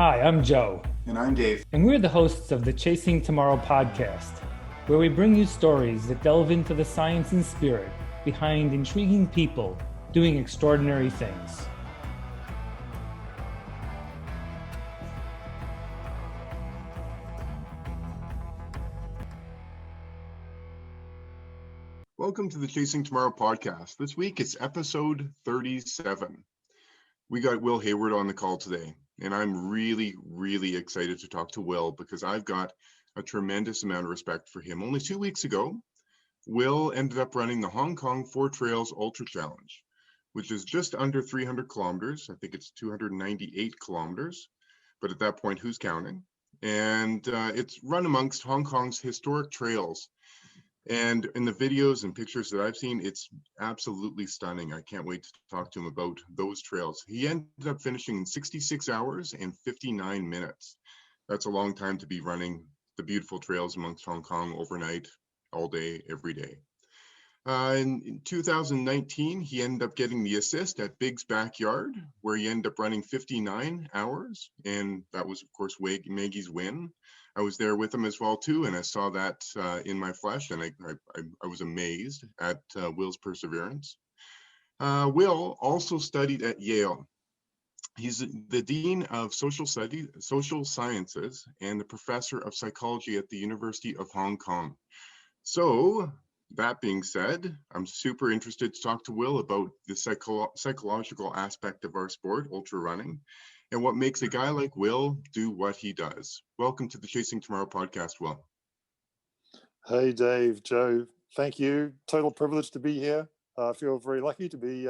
Hi, I'm Joe. And I'm Dave. And we're the hosts of the Chasing Tomorrow podcast, where we bring you stories that delve into the science and spirit behind intriguing people doing extraordinary things. Welcome to the Chasing Tomorrow podcast. This week it's episode 37. We got Will Hayward on the call today, and I'm really excited to talk to Will because I've got a tremendous amount of respect for him. Only 2 weeks ago, Will ended up running the Hong Kong Four Trails Ultra Challenge, which is just under 300 kilometers. I think it's 298 kilometers, but at that point, who's counting? And it's run amongst Hong Kong's historic trails. And in the videos and pictures that I've seen, it's absolutely stunning. I can't wait to talk to him about those trails. He ended up finishing in 66 hours and 59 minutes. That's a long time to be running the beautiful trails amongst Hong Kong overnight, all day, every day. In 2019, he ended up getting the assist at Big's Backyard, where he ended up running 59 hours. And that was, of course, Maggie's win. I was there with him as well, too, and I saw that in my flesh, and I was amazed at Will's perseverance. Will also studied at Yale. He's the Dean of Social Sciences and the Professor of Psychology at the University of Hong Kong. So, that being said, I'm super interested to talk to Will about the psychological aspect of our sport, ultra running, and what makes a guy like Will do what he does. Welcome to the Chasing Tomorrow podcast, Will. Hey, Dave, Joe, thank you. Total privilege to be here. I feel very lucky to be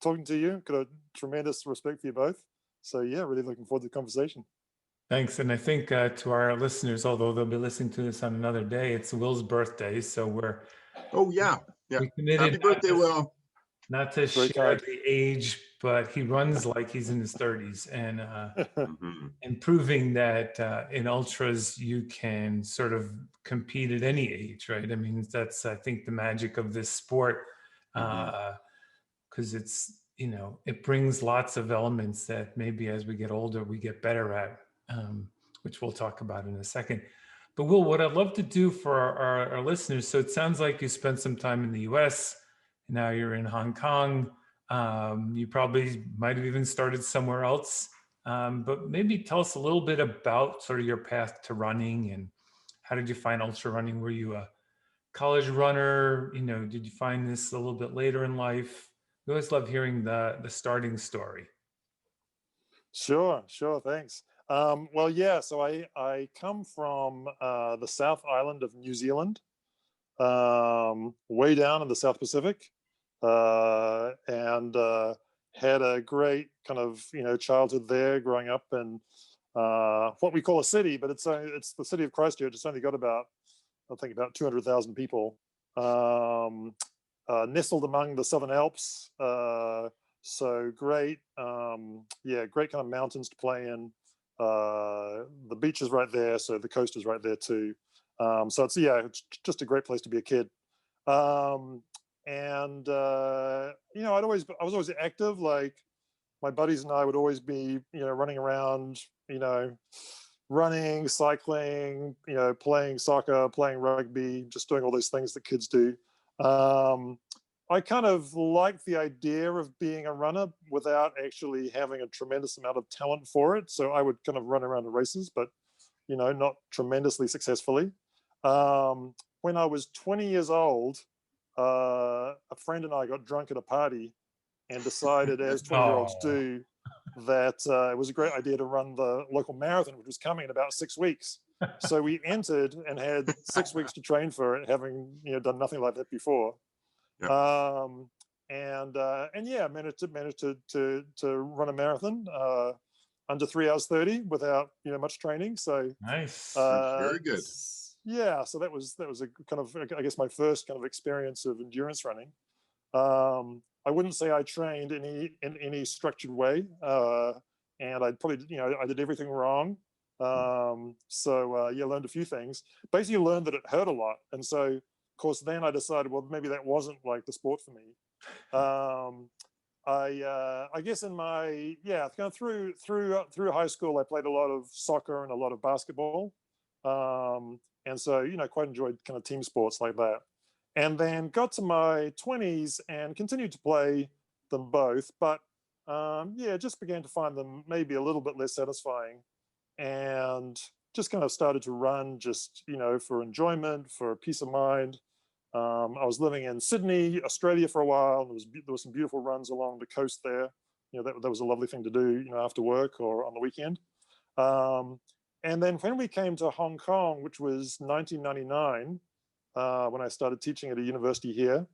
talking to you. Got a tremendous respect for you both. So yeah, really looking forward to the conversation. Thanks. And I think to our listeners, although they'll be listening to this on another day, it's Will's birthday. So we're... Oh, yeah. We committed Happy birthday, Will. Not to share the age, but he runs like he's in his 30s, and and proving that in ultras you can sort of compete at any age, right? I mean, that's I think the magic of this sport, because it's, you know, it brings lots of elements that maybe as we get older we get better at, which we'll talk about in a second. But Will, what I'd love to do for our listeners, so it sounds like you spent some time in the US. Now you're in Hong Kong. You probably might have even started somewhere else. But maybe tell us a little bit about sort of your path to running and how did you find ultra running? Were you a college runner? You know, did you find this a little bit later in life? We always love hearing the starting story. Sure, thanks. Well, yeah, so I come from the South Island of New Zealand, way down in the South Pacific. And had a great kind of, you know, childhood there, growing up in what we call a city, but it's the city of Christchurch. It's only got about 200,000 people, nestled among the Southern Alps. So great, great kind of mountains to play in. The beach is right there, so the coast is right there too. So it's just a great place to be a kid. And you know, I was always active. Like my buddies and I would always be, you know, running around, you know, running, cycling, you know, playing soccer, playing rugby, just doing all those things that kids do. I kind of liked the idea of being a runner without actually having a tremendous amount of talent for it. So I would kind of run around in races, but, you know, not tremendously successfully. When I was 20 years old, a friend and I got drunk at a party and decided, as 20-year-olds do, that it was a great idea to run the local marathon, which was coming in about 6 weeks. So we entered and had 6 weeks to train for it, having, you know, done nothing like that before. Yep. Managed to run a marathon under 3 hours 30 without, you know, much training. So nice, very good. Yeah, so that was a kind of, I guess, my first kind of experience of endurance running. I wouldn't say I trained in any structured way, and I'd probably, you know, I did everything wrong. Learned a few things. Basically, learned that it hurt a lot, and so of course then I decided, well, maybe that wasn't like the sport for me. I guess in my kind of through high school, I played a lot of soccer and a lot of basketball, and so quite enjoyed kind of team sports like that. And then got to my 20s and continued to play them both, but just began to find them maybe a little bit less satisfying, and just kind of started to run just for enjoyment, for peace of mind. I was living in Sydney, Australia for a while, and there was some beautiful runs along the coast there. That was a lovely thing to do, after work or on the weekend. And then when we came to Hong Kong, which was 1999, when I started teaching at a university here,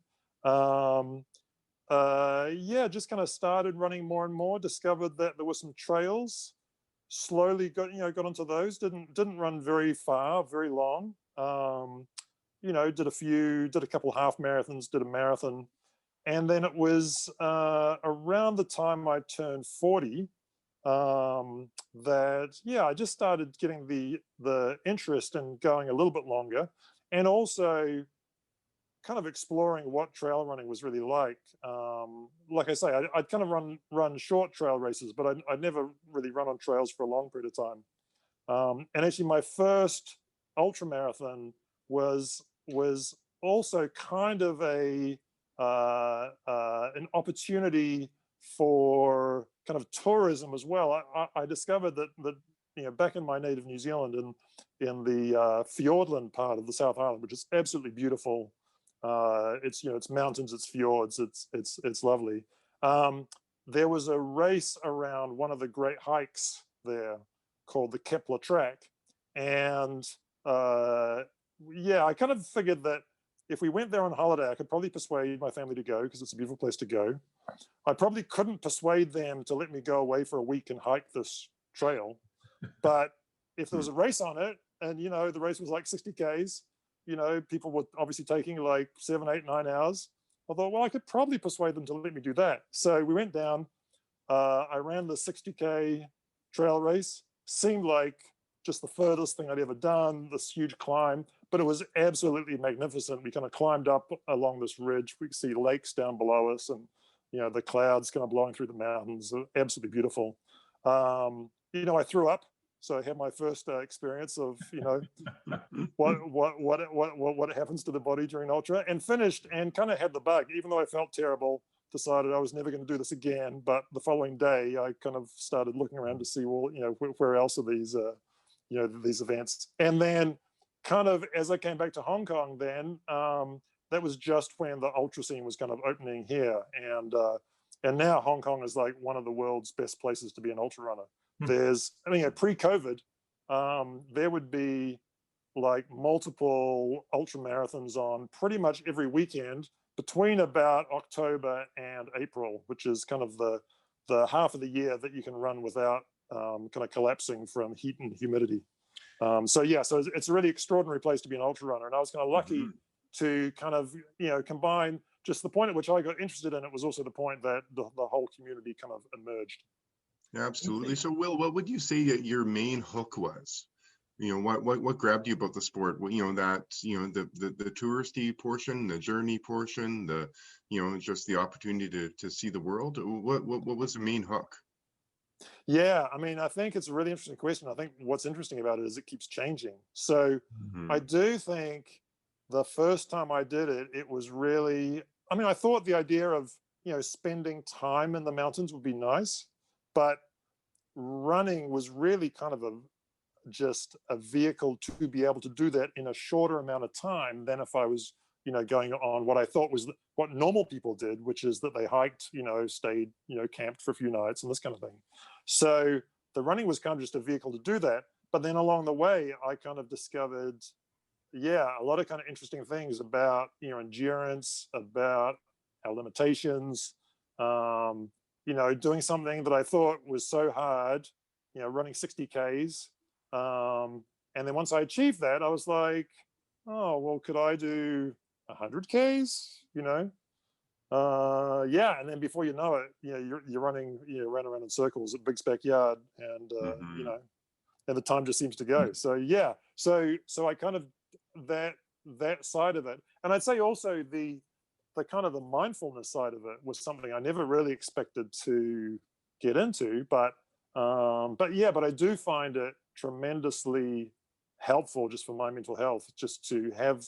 just kind of started running more and more. Discovered that there were some trails. Slowly got onto those. Didn't run very far, very long. Did a couple half marathons, did a marathon. And then it was around the time I turned 40 that, I just started getting the interest in going a little bit longer, and also kind of exploring what trail running was really like. Like I say, I'd kind of run short trail races, but I'd never really run on trails for a long period of time. And actually my first ultra marathon was also kind of an opportunity for kind of tourism as well. I discovered that back in my native New Zealand, in the Fiordland part of the South Island, which is absolutely beautiful. It's mountains, it's fjords, it's lovely. There was a race around one of the great hikes there called the Kepler Track, and I kind of figured that if we went there on holiday, I could probably persuade my family to go because it's a beautiful place to go. I probably couldn't persuade them to let me go away for a week and hike this trail. But if there was a race on it, and the race was like 60 Ks, people were obviously taking like 7, 8, 9 hours. I thought, well, I could probably persuade them to let me do that. So we went down. I ran the 60K trail race. Seemed like just the furthest thing I'd ever done, this huge climb, but it was absolutely magnificent. We kind of climbed up along this ridge. We could see lakes down below us, and the clouds kind of blowing through the mountains. Absolutely beautiful. I threw up, so I had my first experience of what happens to the body during ultra, and finished and kind of had the bug. Even though I felt terrible, decided I was never going to do this again. But the following day, I kind of started looking around to see, well, where else are these these events. And then kind of as I came back to Hong Kong, then that was just when the ultra scene was kind of opening here, and now Hong Kong is like one of the world's best places to be an ultra runner. There's, pre-COVID, there would be like multiple ultra marathons on pretty much every weekend between about October and April, which is kind of the half of the year that you can run without kind of collapsing from heat and humidity. So it's a really extraordinary place to be an ultra runner. And I was kind of lucky to kind of, combine just the point at which I got interested in it was also the point that the whole community kind of emerged. Yeah, absolutely. So Will, what would you say that your main hook was? What grabbed you about the sport? The touristy portion, the journey portion, just the opportunity to see the world. What was the main hook? Yeah, I think it's a really interesting question. I think what's interesting about it is it keeps changing. So I do think the first time I did it, it was really, I thought the idea of, spending time in the mountains would be nice, but running was really kind of just a vehicle to be able to do that in a shorter amount of time than if I was, going on what I thought was what normal people did, which is that they hiked, stayed, camped for a few nights and this kind of thing. So the running was kind of just a vehicle to do that. But then along the way, I kind of discovered, a lot of kind of interesting things about, endurance, about our limitations, doing something that I thought was so hard, running 60 Ks. And then once I achieved that, I was like, oh, well, could I do 100 Ks, and then before you know it, you're running, around in circles at Big's backyard, and and the time just seems to go. So so I kind of that side of it, and I'd say also the the kind of the mindfulness side of it was something I never really expected to get into, but I do find it tremendously helpful just for my mental health, just to have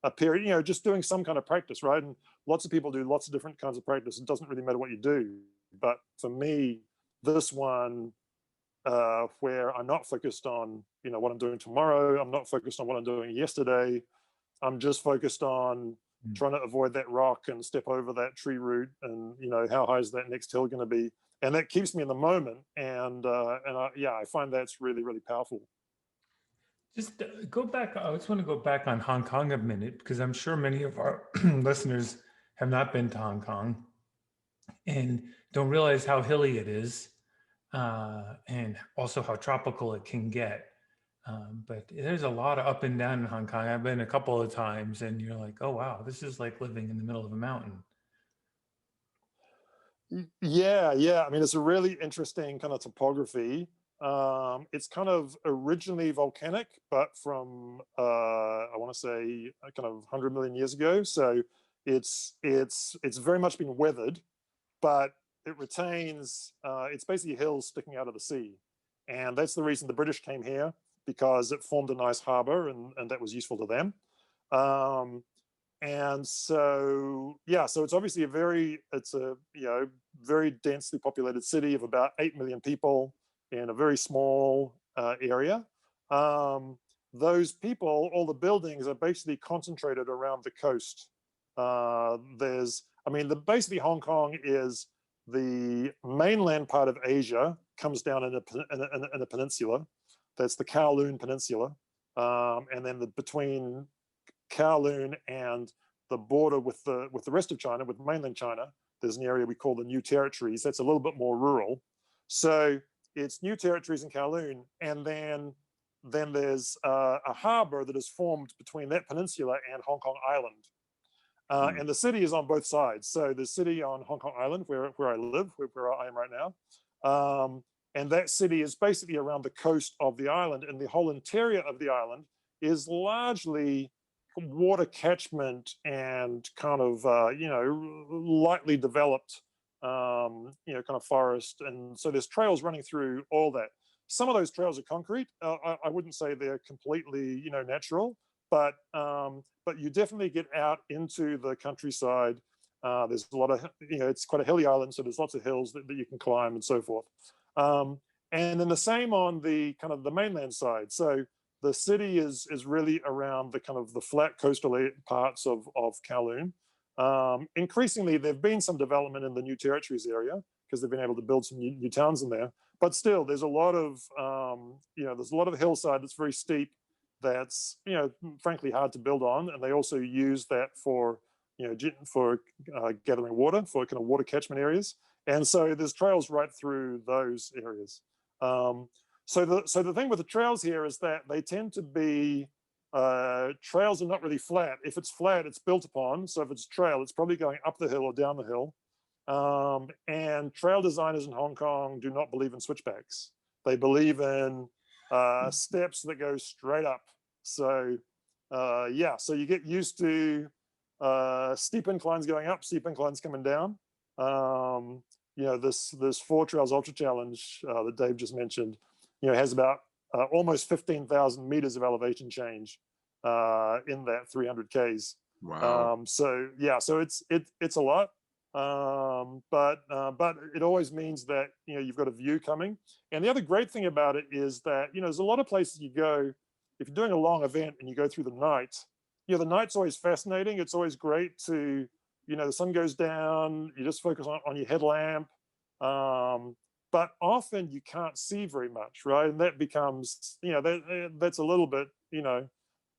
a period, just doing some kind of practice, right? And lots of people do lots of different kinds of practice. It doesn't really matter what you do, but for me, this one, where I'm not focused on what I'm doing tomorrow, I'm not focused on what I'm doing yesterday, I'm just focused on trying to avoid that rock and step over that tree root, and how high is that next hill going to be, and that keeps me in the moment, and I find that's really, really powerful. Just go back. I just want to go back on Hong Kong a minute, because I'm sure many of our listeners have not been to Hong Kong and don't realize how hilly it is, and also how tropical it can get. But there's a lot of up and down in Hong Kong. I've been a couple of times, and you're like, oh, wow, this is like living in the middle of a mountain. Yeah. I mean, it's a really interesting kind of topography. It's kind of originally volcanic, but from I want to say kind of 100 million years ago. So it's very much been weathered, but it retains. It's basically hills sticking out of the sea, and that's the reason the British came here, because it formed a nice harbor, and that was useful to them. And so it's obviously a very densely populated city of about 8 million people in a very small area. Those people, all the buildings are basically concentrated around the coast. Basically Hong Kong is the mainland part of Asia, comes down in a peninsula. That's the Kowloon Peninsula. And then between Kowloon and the border with the rest of China, with mainland China, there's an area we call the New Territories. That's a little bit more rural. So it's New Territories in Kowloon, and then there's a harbor that is formed between that peninsula and Hong Kong Island. And the city is on both sides. So the city on Hong Kong Island, where I live, where I am right now, and that city is basically around the coast of the island, and the whole interior of the island is largely water catchment and kind of lightly developed kind of forest. And so there's trails running through all that. Some of those trails are concrete. I wouldn't say they're completely natural, but you definitely get out into the countryside. There's a lot of it's quite a hilly island, so there's lots of hills that you can climb and so forth. And then the same on the kind of the mainland side. So the city is really around the kind of the flat coastal parts of Kowloon. Increasingly, there've been some development in the New Territories area, because they've been able to build some new towns in there. But still, there's a lot of there's a lot of hillside that's very steep. That's frankly hard to build on, and they also use that for gathering water, for kind of water catchment areas. And so there's trails right through those areas. So the thing with the trails here is that they tend to be trails are not really flat. If it's flat, it's built upon. So if it's trail, it's probably going up the hill or down the hill. And trail designers in Hong Kong do not believe in switchbacks. They believe in steps that go straight up. So so you get used to steep inclines going up, steep inclines coming down. This Four Trails Ultra Challenge that Dave just mentioned, has about almost 15,000 meters of elevation change in that 300 Ks. Wow. So it's a lot, but it always means that you've got a view coming. And the other great thing about it is that there's a lot of places you go if you're doing a long event and you go through the night. The night's always fascinating. It's always great to the sun goes down, you just focus on your headlamp. But often you can't see very much, right? And that becomes, that's a little bit,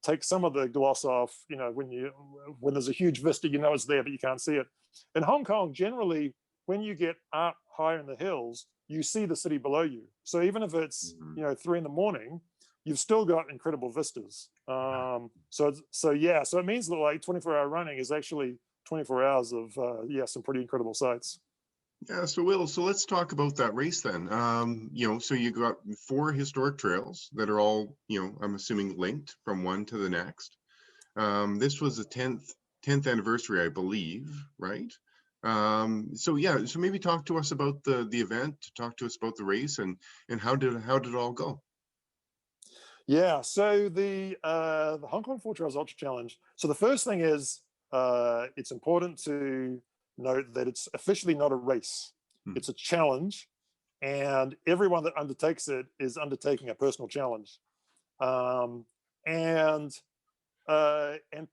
take some of the gloss off, when there's a huge vista, it's there, but you can't see it. In Hong Kong, generally, when you get up higher in the hills, you see the city below you. So even if it's, 3 a.m, you've still got incredible vistas. So it means that like 24-hour running is actually 24 hours of, some pretty incredible sights. Yeah, so Will, let's talk about that race then. So you got 4 historic trails that are all, I'm assuming linked from one to the next. This was the 10th 10th anniversary, I believe, right? So yeah, so maybe talk to us about the event, talk to us about the race, and how did it all go? Yeah, so the Hong Kong 4 Trails Ultra Challenge. So the first thing is it's important to note that it's officially not a race. Hmm. It's a challenge, and everyone that undertakes it is undertaking a personal challenge. Um, and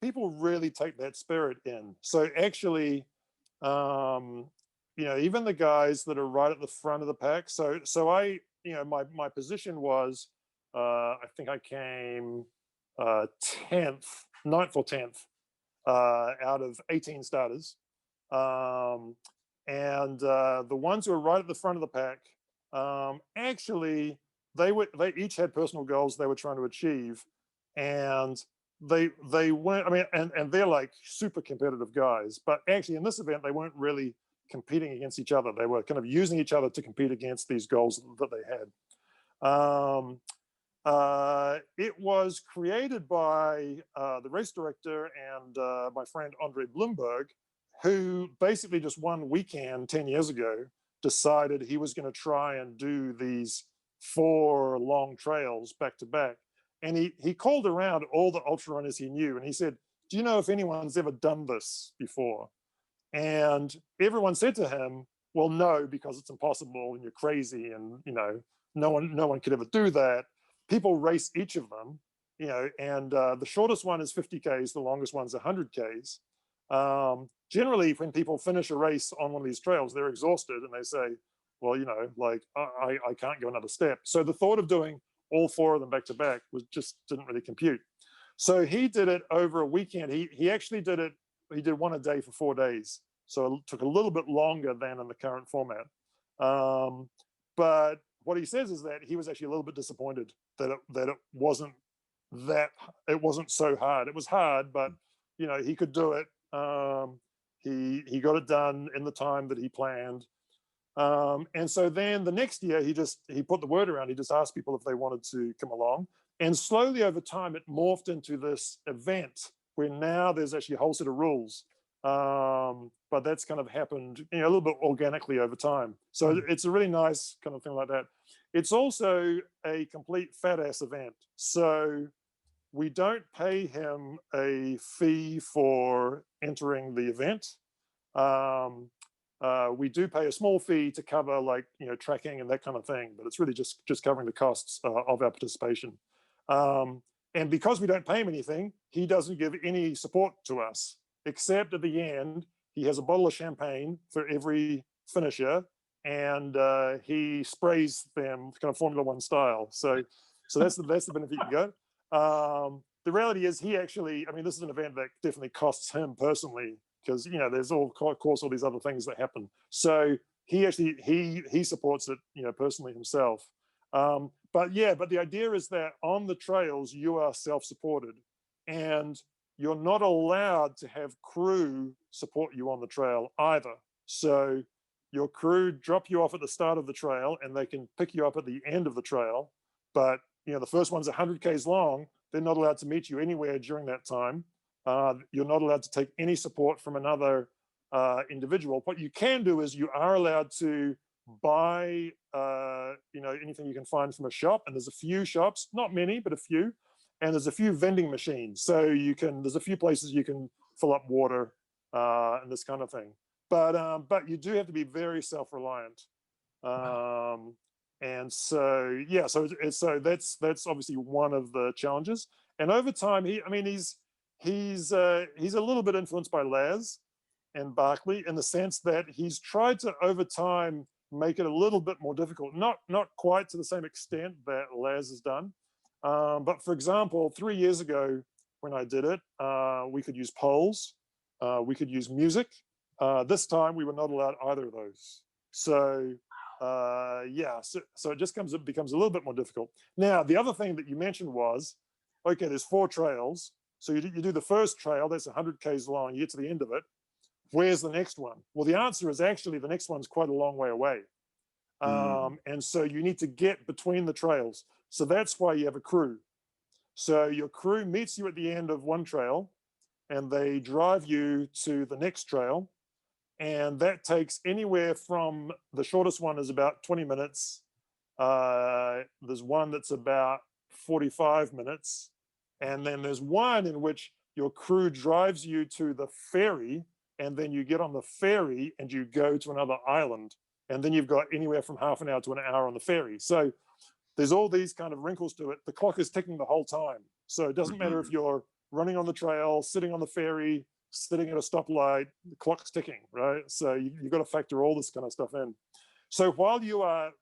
people really take that spirit in. So actually, um, even the guys that are right at the front of the pack. So I, my position was, I think I came 10th, 9th or 10th out of 18 starters. And the ones who were right at the front of the pack, actually, they each had personal goals they were trying to achieve, and they weren't. I mean, and they're like super competitive guys, but actually in this event they weren't really competing against each other. They were kind of using each other to compete against these goals that they had. It was created by the race director and my friend Andre Bloomberg, who basically just one weekend 10 years ago decided he was going to try and do these 4 long trails back to back. And he called around all the ultra runners he knew and he said, "Do you know if anyone's ever done this before?" And everyone said to him, "Well, no, because it's impossible and you're crazy, and no one could ever do that." People race each of them, and the shortest one is 50 Ks, the longest one's 100 Ks. Generally, when people finish a race on one of these trails, they're exhausted and they say, "Well, like I can't go another step." So the thought of doing all 4 of them back to back was just didn't really compute. So he did it over a weekend. He actually did it. He did one a day for 4 days. So it took a little bit longer than in the current format. But what he says is that he was actually a little bit disappointed that it wasn't so hard. It was hard, but he could do it. He got it done in the time that he planned. And so then the next year he put the word around. He just asked people if they wanted to come along. And slowly over time, it morphed into this event where now there's actually a whole set of rules. But that's kind of happened, a little bit organically over time. So it's a really nice kind of thing like that. It's also a complete fat ass event. So we don't pay him a fee for entering the event. We do pay a small fee to cover tracking and that kind of thing, but it's really just covering the costs of our participation. And because we don't pay him anything, he doesn't give any support to us, except at the end, he has a bottle of champagne for every finisher, and he sprays them kind of Formula One style. So that's the benefit you can go. The reality is he actually, this is an event that definitely costs him personally, because there's of course all these other things that happen. So he actually he supports it personally himself. But the idea is that on the trails you are self-supported, and you're not allowed to have crew support you on the trail either. So your crew drop you off at the start of the trail and they can pick you up at the end of the trail. But the first one's 100 Ks long. They're not allowed to meet you anywhere during that time. You're not allowed to take any support from another individual. What you can do is you are allowed to buy anything you can find from a shop, and there's a few shops, not many, but a few, and there's a few vending machines. So there's a few places you can fill up water and this kind of thing. But you do have to be very self-reliant. And so so that's obviously one of the challenges. And over time, he's a little bit influenced by Laz and Barkley, in the sense that he's tried to over time make it a little bit more difficult. Not quite to the same extent that Laz has done. But for example, 3 years ago when I did it, we could use polls, we could use music. This time we were not allowed either of those. So so it becomes a little bit more difficult. Now, the other thing that you mentioned was, okay, there's 4 trails. So you do the first trail, that's 100 Ks long, you get to the end of it. Where's the next one? Well, the answer is actually the next one's quite a long way away. And so you need to get between the trails. So that's why you have a crew. So your crew meets you at the end of one trail. and they drive you to the next trail. And that takes anywhere from, the shortest one is about 20 minutes. There's one that's about 45 minutes. And then there's one in which your crew drives you to the ferry, and then you get on the ferry and you go to another island. And then you've got anywhere from half an hour to an hour on the ferry. So there's all these kind of wrinkles to it. The clock is ticking the whole time. So it doesn't matter if you're running on the trail, sitting on the ferry, sitting at a stoplight, the clock's ticking, right? So you've got to factor all this kind of stuff in. So while you are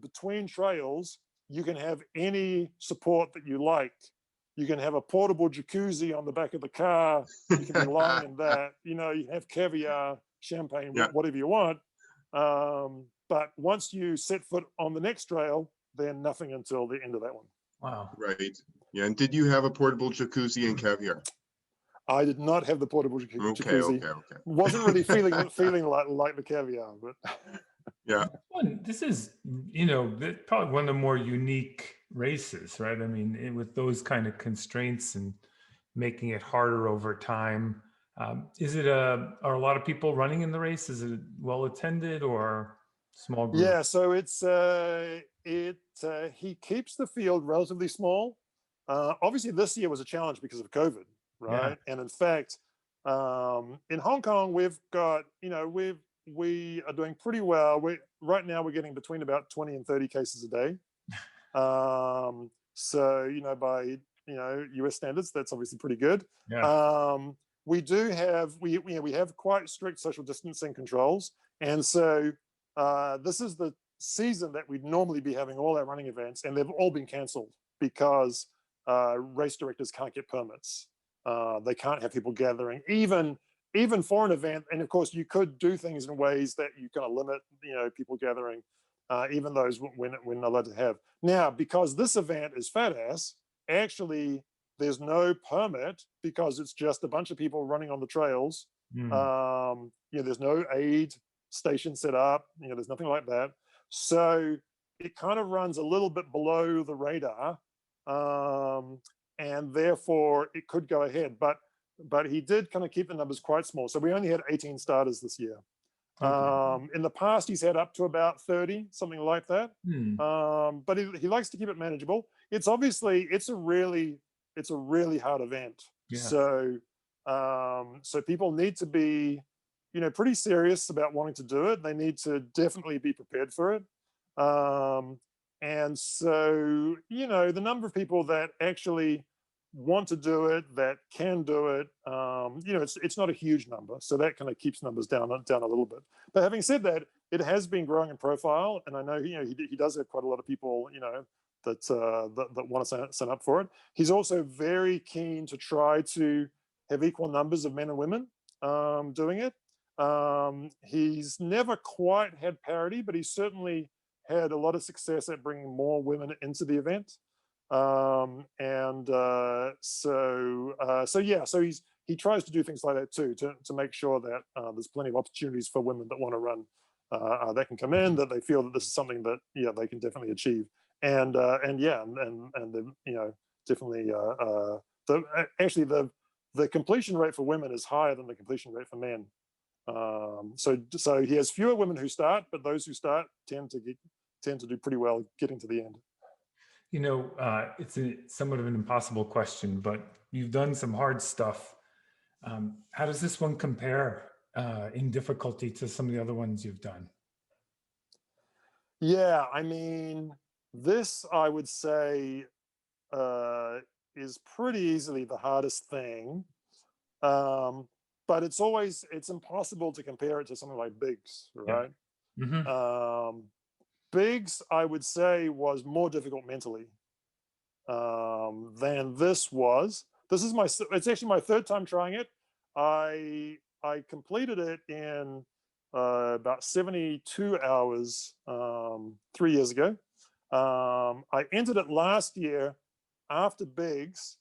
between trails, you can have any support that you like. You can have a portable jacuzzi on the back of the car. You can be lying in that. You know, you have caviar, champagne, whatever you want. But once you set foot on the next trail, then nothing until the end of that one. Wow. Right. Yeah. And did you have a portable jacuzzi and caviar? I did not have the portable jacuzzi. Okay. Wasn't really feeling like the caviar, but yeah. This is, you know, probably one of the more unique races, right? I mean, with those kind of constraints and making it harder over time. Are a lot of people running in the race? Is it well attended or small group? Yeah, so he keeps the field relatively small. Obviously, this year was a challenge because of COVID, right? Yeah. And in fact, in Hong Kong, we've got, you know, we are doing pretty well. Right now we're getting between about 20 and 30 cases a day. So, you know, by, you know, US standards, that's obviously pretty good. Yeah. We do have, we have quite strict social distancing controls. And so this is the season that we'd normally be having all our running events, and they've all been canceled because race directors can't get permits. They can't have people gathering, even for an event. And of course, you could do things in ways that you kind of limit, you know, people gathering, even those we're not allowed to have. Now, because this event is fat ass, actually, there's no permit because it's just a bunch of people running on the trails. You know, there's no aid station set up. You know, there's nothing like that. So it kind of runs a little bit below the radar, and therefore it could go ahead. But he did kind of keep the numbers quite small. So we only had 18 starters this year. Okay. In the past, he's had up to about 30, something like that. But he likes to keep it manageable. It's obviously, it's a really hard event. Yeah. So people need to be, you know, pretty serious about wanting to do it. They need to definitely be prepared for it. And so, you know, the number of people that actually want to do it, that can do it, you know, it's not a huge number. So that kind of keeps numbers down a little bit. But having said that, it has been growing in profile. And I know, you know, he does have quite a lot of people, you know, that want to sign up for it. He's also very keen to try to have equal numbers of men and women doing it. He's never quite had parity, but he's certainly had a lot of success at bringing more women into the event. So he tries to do things like that too, to make sure that there's plenty of opportunities for women that want to run, that can come in, that they feel that this is something that, yeah, they can definitely achieve. And the, you know, definitely the completion rate for women is higher than the completion rate for men. So he has fewer women who start, but those who start tend to do pretty well getting to the end. You know, it's somewhat of an impossible question, but you've done some hard stuff. How does this one compare in difficulty to some of the other ones you've done? Yeah, I mean, this, I would say, is pretty easily the hardest thing. But it's impossible to compare it to something like Biggs, right? Yeah. Mm-hmm. Biggs, I would say, was more difficult mentally than this was. It's actually my third time trying it. I completed it in about 72 hours 3 years ago. I entered it last year after Biggs.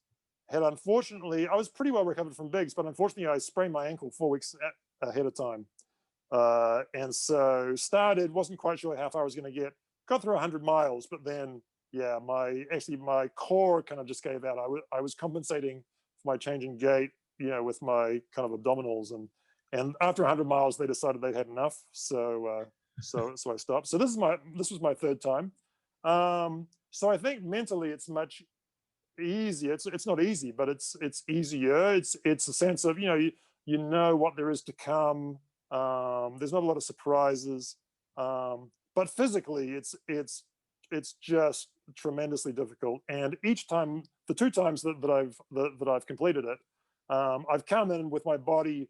I was pretty well recovered from Biggs, but unfortunately I sprained my ankle 4 weeks ahead of time. And so wasn't quite sure how far I was going to get, got through 100 miles, but then, yeah, my core kind of just gave out. I was compensating my changing gait, with my kind of abdominals, and after 100 miles, they decided they'd had enough, so I stopped. So this was my third time. So I think mentally it's much easier. It's not easy, but it's easier. It's a sense of you know what there is to come. There's not a lot of surprises, but physically it's just tremendously difficult. And each time, the two times that I've completed it, I've come in with my body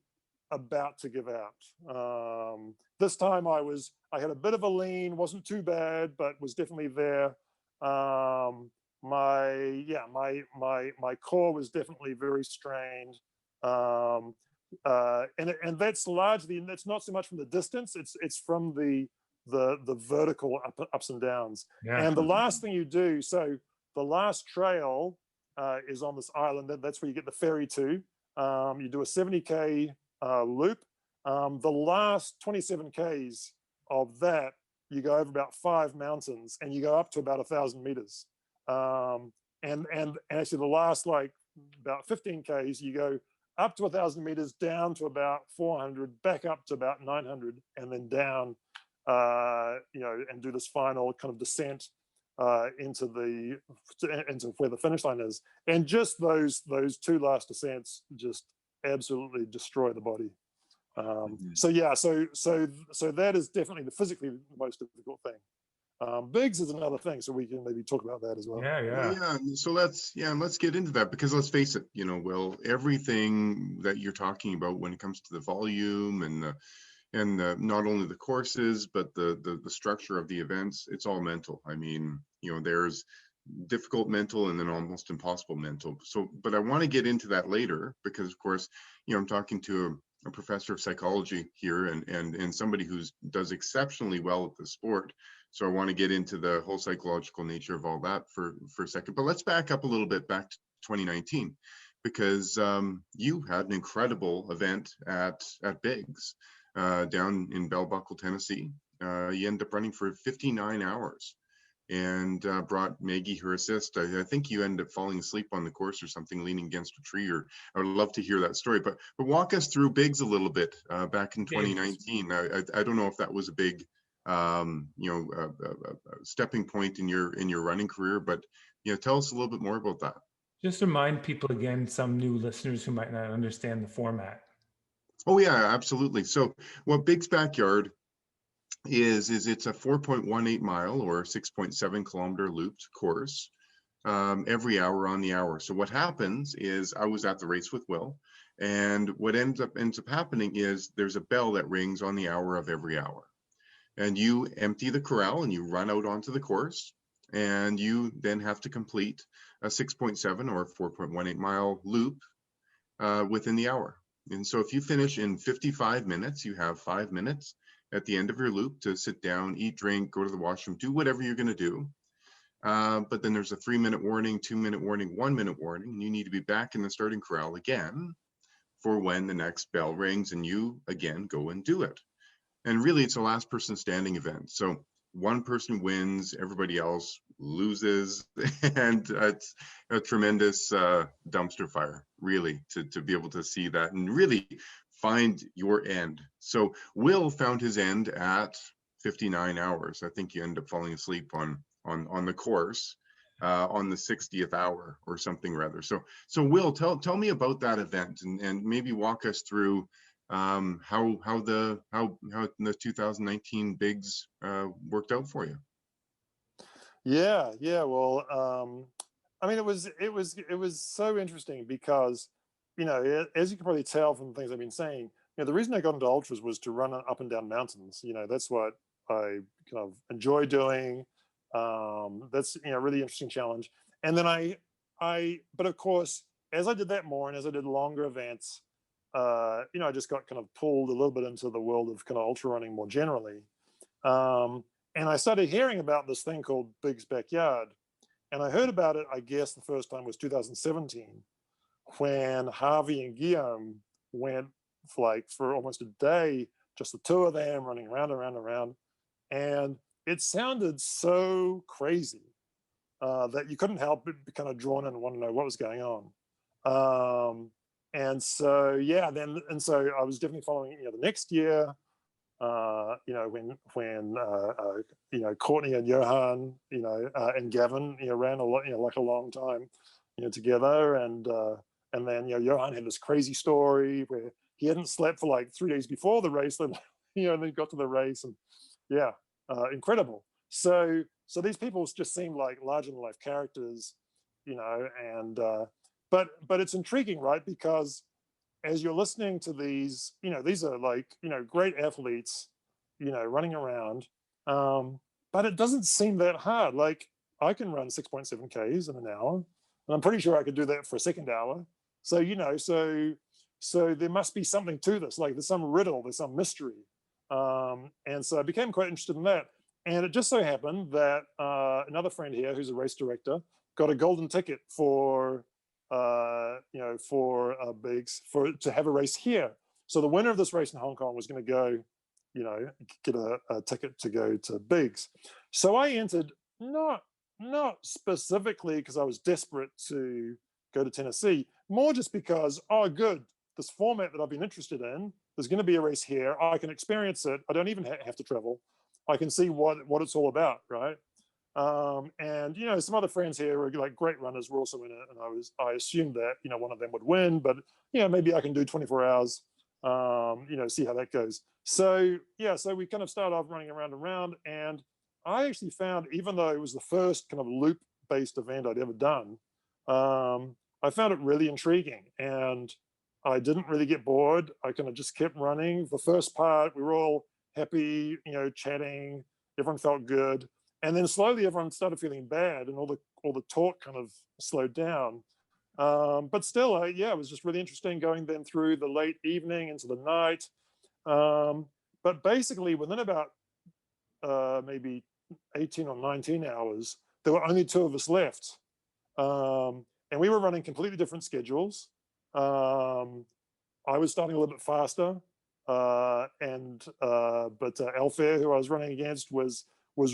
about to give out. This time I had a bit of a lean, wasn't too bad, but was definitely there. My core was definitely very strained. And that's not so much from the distance, it's from the vertical ups and downs. Yeah. And the last thing you do, so the last trail is on this island. That's where you get the ferry to. You do a 70K loop. The last 27 Ks of that, you go over about 5 mountains, and you go up to about 1,000 meters. And actually the last about 15 Ks, you go up to 1,000 meters, down to about 400, back up to about 900, and then down, and do this final kind of descent into where the finish line is. And just those two last descents just absolutely destroy the body. So that is definitely physically the most difficult thing. Bigs is another thing, so we can maybe talk about that as well. Yeah. So let's get into that, because let's face it, Will, everything that you're talking about when it comes to the volume and not only the courses, but the structure of the events, it's all mental. I mean, there's difficult mental and then almost impossible mental. So, but I want to get into that later, because of course, I'm talking to a professor of psychology here and somebody who does exceptionally well at the sport. So I want to get into the whole psychological nature of all that for a second. But let's back up a little bit, back to 2019, because you had an incredible event at Biggs down in Bell Buckle, Tennessee. You ended up running for 59 hours and brought Maggie her assist. I think you ended up falling asleep on the course or something, leaning against a tree, or I would love to hear that story. But walk us through Biggs a little bit back in 2019. I don't know if that was a big stepping point in your running career, but tell us a little bit more about that. Just remind people again, some new listeners who might not understand the format. Oh yeah, absolutely. So what Biggs Backyard is it's a 4.18 mile or 6.7 kilometer looped course every hour on the hour. So what happens is, I was at the race with Will, and what ends up happening is there's a bell that rings on the hour of every hour, and you empty the corral and you run out onto the course, and you then have to complete a 6.7 or 4.18 mile loop within the hour. And so if you finish in 55 minutes, you have 5 minutes at the end of your loop to sit down, eat, drink, go to the washroom, do whatever you're going to do. But then there's a 3-minute warning, 2-minute warning, 1-minute warning, and you need to be back in the starting corral again for when the next bell rings, and you again go and do it. And really, it's a last person standing event. So one person wins, everybody else loses, and it's a tremendous dumpster fire, really, to be able to see that and really find your end. So Will found his end at 59 hours. I think you end up falling asleep on the course on the 60th hour or something rather. So Will, tell me about that event and maybe walk us through how the 2019 Biggs worked out for you. Yeah. Well, I mean, it was so interesting because, as you can probably tell from the things I've been saying, the reason I got into ultras was to run up and down mountains. That's what I kind of enjoy doing. That's a really interesting challenge. And then but of course, as I did that more and as I did longer events, I just got kind of pulled a little bit into the world of kind of ultra running more generally. And I started hearing about this thing called Biggs Backyard. And I heard about it, I guess the first time was 2017, when Harvey and Guillaume went for almost a day, just the two of them running around and around and around. And it sounded so crazy that you couldn't help but be kind of drawn in and want to know what was going on. And so yeah, so I was definitely following, the next year, when Courtney and Johan, and Gavin, ran a lot, like a long time, together, and then Johan had this crazy story where he hadn't slept for like 3 days before the race, and then he got to the race, and yeah, incredible. So these people just seem like larger than life characters, and but it's intriguing, right? Because as you're listening to these, these are like, great athletes, running around. But it doesn't seem that hard. Like I can run 6.7 Ks in an hour, and I'm pretty sure I could do that for a second hour. So, so there must be something to this. Like there's some riddle, there's some mystery. And so I became quite interested in that. And it just so happened that another friend here, who's a race director, got a golden ticket for Biggs to have a race here. So the winner of this race in Hong Kong was going to go, get a ticket to go to Biggs. So I entered, not specifically because I was desperate to go to Tennessee, more just because, oh, good, this format that I've been interested in, there's going to be a race here. I can experience it. I don't even have to travel. I can see what it's all about, right? And some other friends here were like great runners were also in it, and I assumed that one of them would win, but maybe I can do 24 hours, see how that goes. So yeah, so we kind of started off running around, and I actually found, even though it was the first kind of loop based event I'd ever done, I found it really intriguing, and I didn't really get bored. I kind of just kept running. The first part, we were all happy, chatting, everyone felt good. And then slowly everyone started feeling bad, and all the talk kind of slowed down. But still, yeah, it was just really interesting going then through the late evening into the night. But basically, within about maybe 18 or 19 hours, there were only two of us left. And we were running completely different schedules. I was starting a little bit faster, but Alfair, who I was running against, was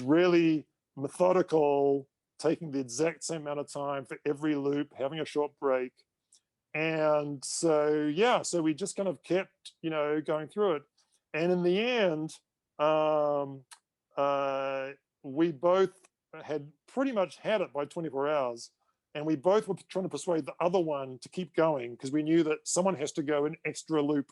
really methodical, taking the exact same amount of time for every loop, having a short break. And so, yeah, so we just kind of kept, going through it. And in the end, we both had pretty much had it by 24 hours. And we both were trying to persuade the other one to keep going, because we knew that someone has to go an extra loop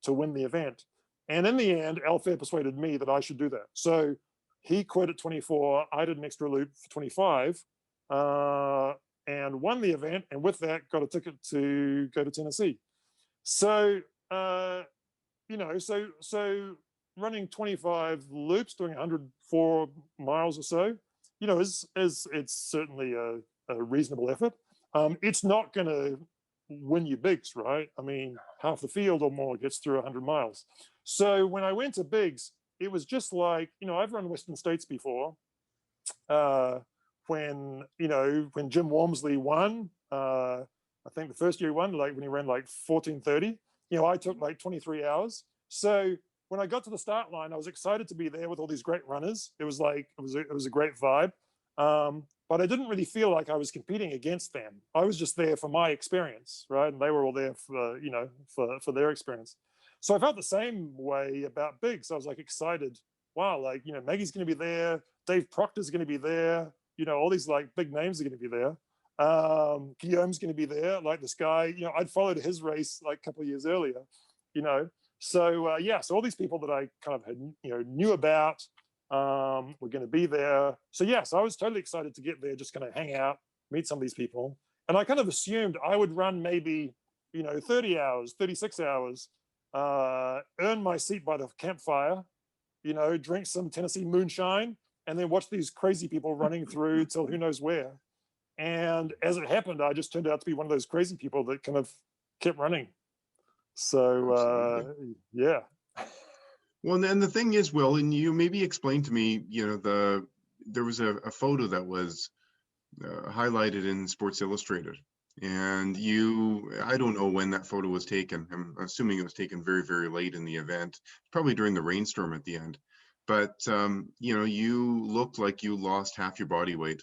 to win the event. And in the end, Alfair persuaded me that I should do that. So he quit at 24. I did an extra loop for 25, and won the event. And with that, got a ticket to go to Tennessee. So, so running 25 loops, doing 104 miles or so, it's certainly a reasonable effort. It's not going to win you Biggs, right? I mean, half the field or more gets through 100 miles. So when I went to Biggs, it was just like, I've run Western States before. When Jim Walmsley won, I think the first year he won, like when he ran like 14:30, I took like 23 hours. So when I got to the start line, I was excited to be there with all these great runners. It was like, it was a great vibe. But I didn't really feel like I was competing against them. I was just there for my experience, right? And they were all there for, for their experience. So I felt the same way about Biggs. I was like excited. Wow, like, Maggie's going to be there. Dave Proctor's going to be there. All these like big names are going to be there. Guillaume's going to be there. Like this guy, I'd followed his race like a couple of years earlier, So yeah, so all these people that I kind of had, knew about, were going to be there. So yes, I was totally excited to get there, just kind of hang out, meet some of these people. And I kind of assumed I would run maybe, 30 hours, 36 hours, earn my seat by the campfire, drink some Tennessee moonshine, and then watch these crazy people running through till who knows where. And as it happened, I just turned out to be one of those crazy people that kind of kept running. So yeah. Well, and the thing is, Will, and you maybe explain to me, there was a photo that was highlighted in Sports Illustrated, and I don't know when that photo was taken. I'm assuming it was taken very, very late in the event, probably during the rainstorm at the end. But you looked like you lost half your body weight,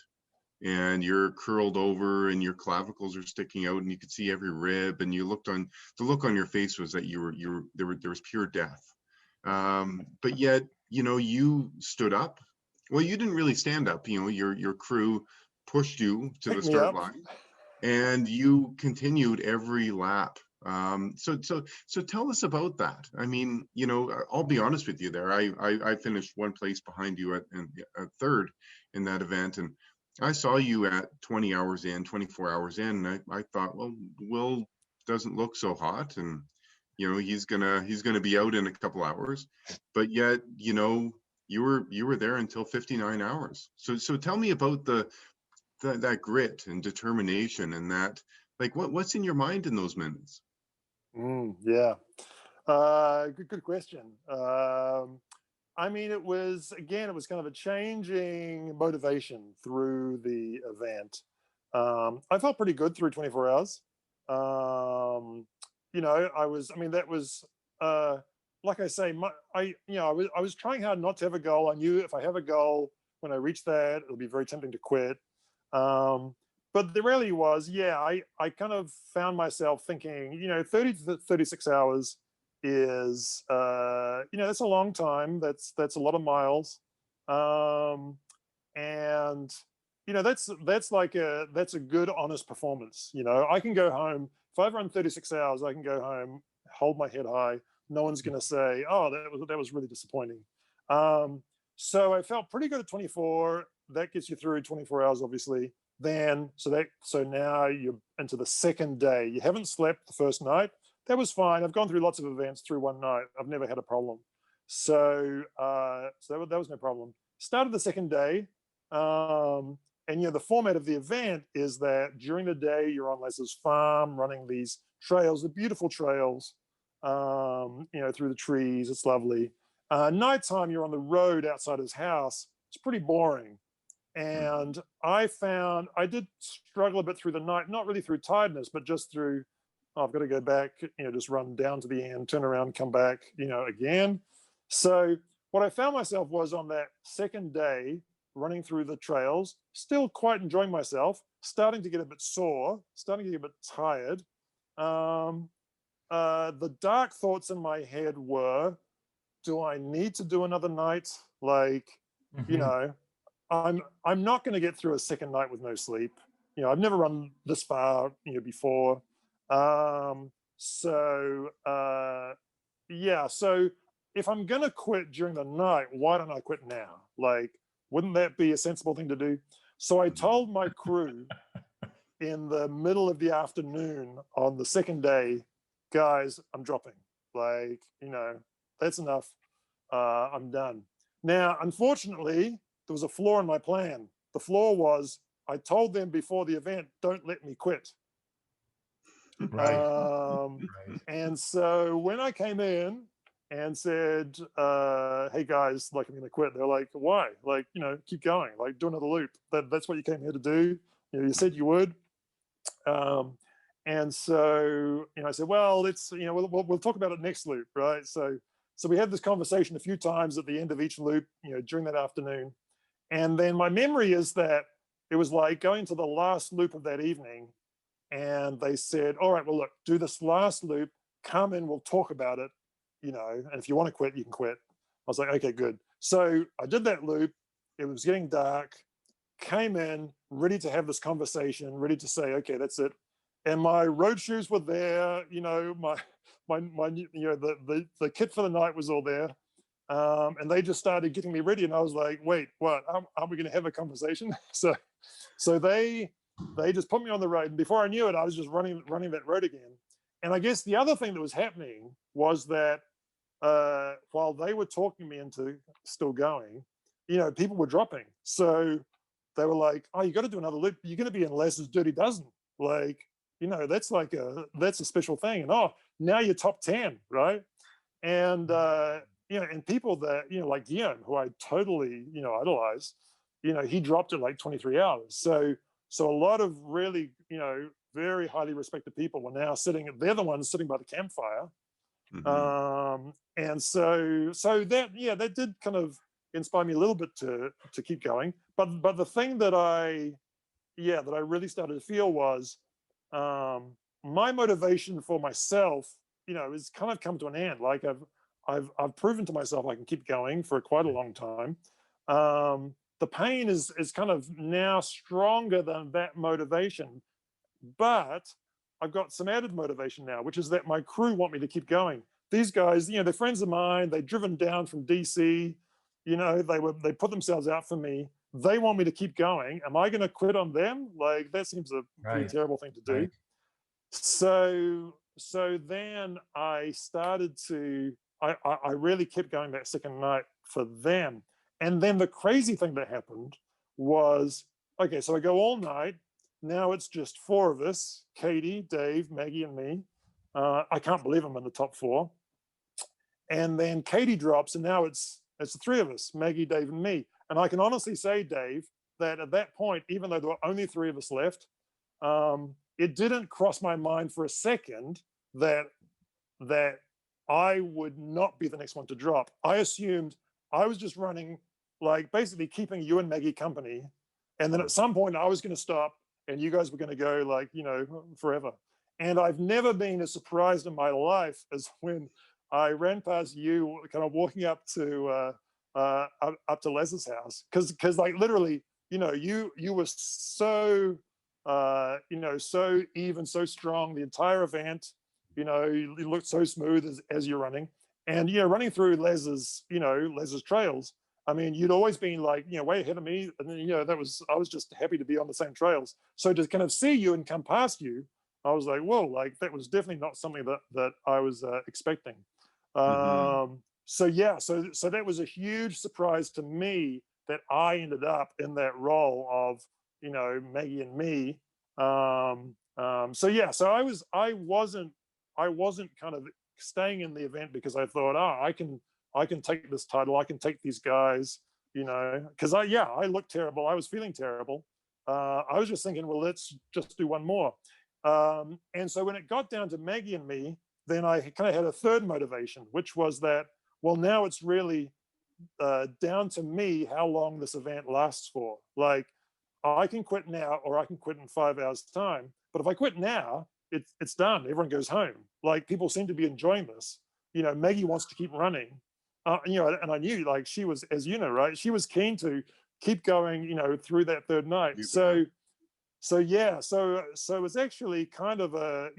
and you're curled over and your clavicles are sticking out and you could see every rib, and you looked on, the look on your face was that there was pure death. But yet, you know, you stood up. Well, you didn't really stand up, you know, your crew pushed you to the Pick me start up. line and you continued every lap. So tell us about that. I mean, you know, I'll be honest with you there. I finished one place behind you at third in that event, and I saw you at 20 hours in, 24 hours in, and I thought, well, Will doesn't look so hot, and you know, he's gonna be out in a couple hours, but yet, you know, you were there until 59 hours. So tell me about that grit and determination, and that, like, what's in your mind in those minutes? Yeah. Good question. I mean, it was kind of a changing motivation through the event. I felt pretty good through 24 hours. You know, I mean, that was, like I say, I was trying hard not to have a goal. I knew if I have a goal, when I reach that, it'll be very tempting to quit. But the reality was, yeah, I kind of found myself thinking, you know, 30 to 36 hours is, you know, that's a long time. That's a lot of miles. And, you know, that's a good, honest performance. You know, I can go home, if I've run 36 hours, I can go home, hold my head high. No one's going to say, oh, that was really disappointing. So I felt pretty good at 24. That gets you through 24 hours, obviously. Then, so now you're into the second day. You haven't slept the first night. That was fine. I've gone through lots of events through one night. I've never had a problem. So that was no problem. Started the second day. And you know, the format of the event is that during the day you're on Les's farm running these trails, the beautiful trails, you know, through the trees. It's lovely. Nighttime you're on the road outside his house. It's pretty boring. And I found I did struggle a bit through the night, not really through tiredness, but just through, oh, I've got to go back, you know, just run down to the end, turn around, come back, you know, again. So what I found myself was on that second day, running through the trails, still quite enjoying myself, starting to get a bit sore, starting to get a bit tired. The dark thoughts in my head were, do I need to do another night? Like, you know, I'm not going to get through a second night with no sleep. You know, I've never run this far, you know, before. Yeah. So if I'm going to quit during the night, why don't I quit now? Like, wouldn't that be a sensible thing to do? So I told my crew in the middle of the afternoon on the second day, guys, I'm dropping. Like, you know, that's enough. I'm done. Now, unfortunately, there was a flaw in my plan. The flaw was I told them before the event, don't let me quit. Right. And so when I came in and said, hey guys, like I'm going to quit, they're like, why? Like, you know, keep going, like do another loop. That's what you came here to do. You know, you said you would. And so, you know, I said, well, let's, you know, we'll talk about it next loop, right? So we had this conversation a few times at the end of each loop, you know, during that afternoon. And then my memory is that it was like going to the last loop of that evening, and they said, all right, well, look, do this last loop, come in, we'll talk about it, you know, and if you want to quit, you can quit. I was like, okay, good. So I did that loop. It was getting dark, came in, ready to have this conversation, ready to say, okay, that's it. And my road shoes were there, you know, my you know, the kit for the night was all there. And they just started getting me ready, and I was like, wait, what? Are we going to have a conversation? So they just put me on the road, and before I knew it, I was just running that road again. And I guess the other thing that was happening was that while they were talking me into still going, you know, people were dropping. So they were like, oh, you got to do another loop. You're going to be in Les's Dirty Dozen. Like, you know, that's a special thing. And oh, now you're top 10, right? And you know, and people that, you know, like Gagnon, who I totally, you know, idolize, you know, he dropped it like 23 hours. So a lot of really, you know, very highly respected people were now they're the ones sitting by the campfire. And so that, yeah, that did kind of inspire me a little bit to keep going. But the thing that I that I really started to feel was my motivation for myself, has kind of come to an end. Like I've proven to myself I can keep going for quite a long time. The pain is kind of now stronger than that motivation, but I've got some added motivation now, which is that my crew want me to keep going. These guys, they're friends of mine. They've driven down from DC. They put themselves out for me. They want me to keep going. Am I going to quit on them? Like, that seems a pretty Right. terrible thing to do. Right. So then I started to, I really kept going that second night for them. And then the crazy thing that happened was, okay, so I go all night. Now it's just four of us: Katie, Dave, Maggie, and me. I can't believe I'm in the top four. And then Katie drops, and now it's the three of us: Maggie, Dave, and me. And I can honestly say, Dave, that at that point, even though there were only three of us left, it didn't cross my mind for a second that I would not be the next one to drop. I assumed I was just running, like, basically keeping you and Maggie company. And then at some point I was going to stop and you guys were going to go, like, forever. And I've never been as surprised in my life as when I ran past you kind of walking up to Les's house. Cause like literally, you were so, so even, so strong the entire event. You looked so smooth as you're running, and running through Les's trails. I mean, you'd always been like way ahead of me, and then I was just happy to be on the same trails. So to kind of see you and come past you, I was like, whoa, like that was definitely not something that I was expecting. Mm-hmm. So that was a huge surprise to me that I ended up in that role of Maggie and me. So I wasn't kind of staying in the event because I thought, I can take this title, I can take these guys, because I looked terrible, I was feeling terrible. I was just thinking, well, let's just do one more. And so when it got down to Maggie and me, then I kind of had a third motivation, which was that, well, now it's really down to me how long this event lasts for. Like, I can quit now or I can quit in 5 hours time. But if I quit now, it's done. Everyone goes home. Like, people seem to be enjoying this. Maggie wants to keep running. And I knew, like, she was, as you know, right, she was keen to keep going, through that third night. So it's actually kind of a,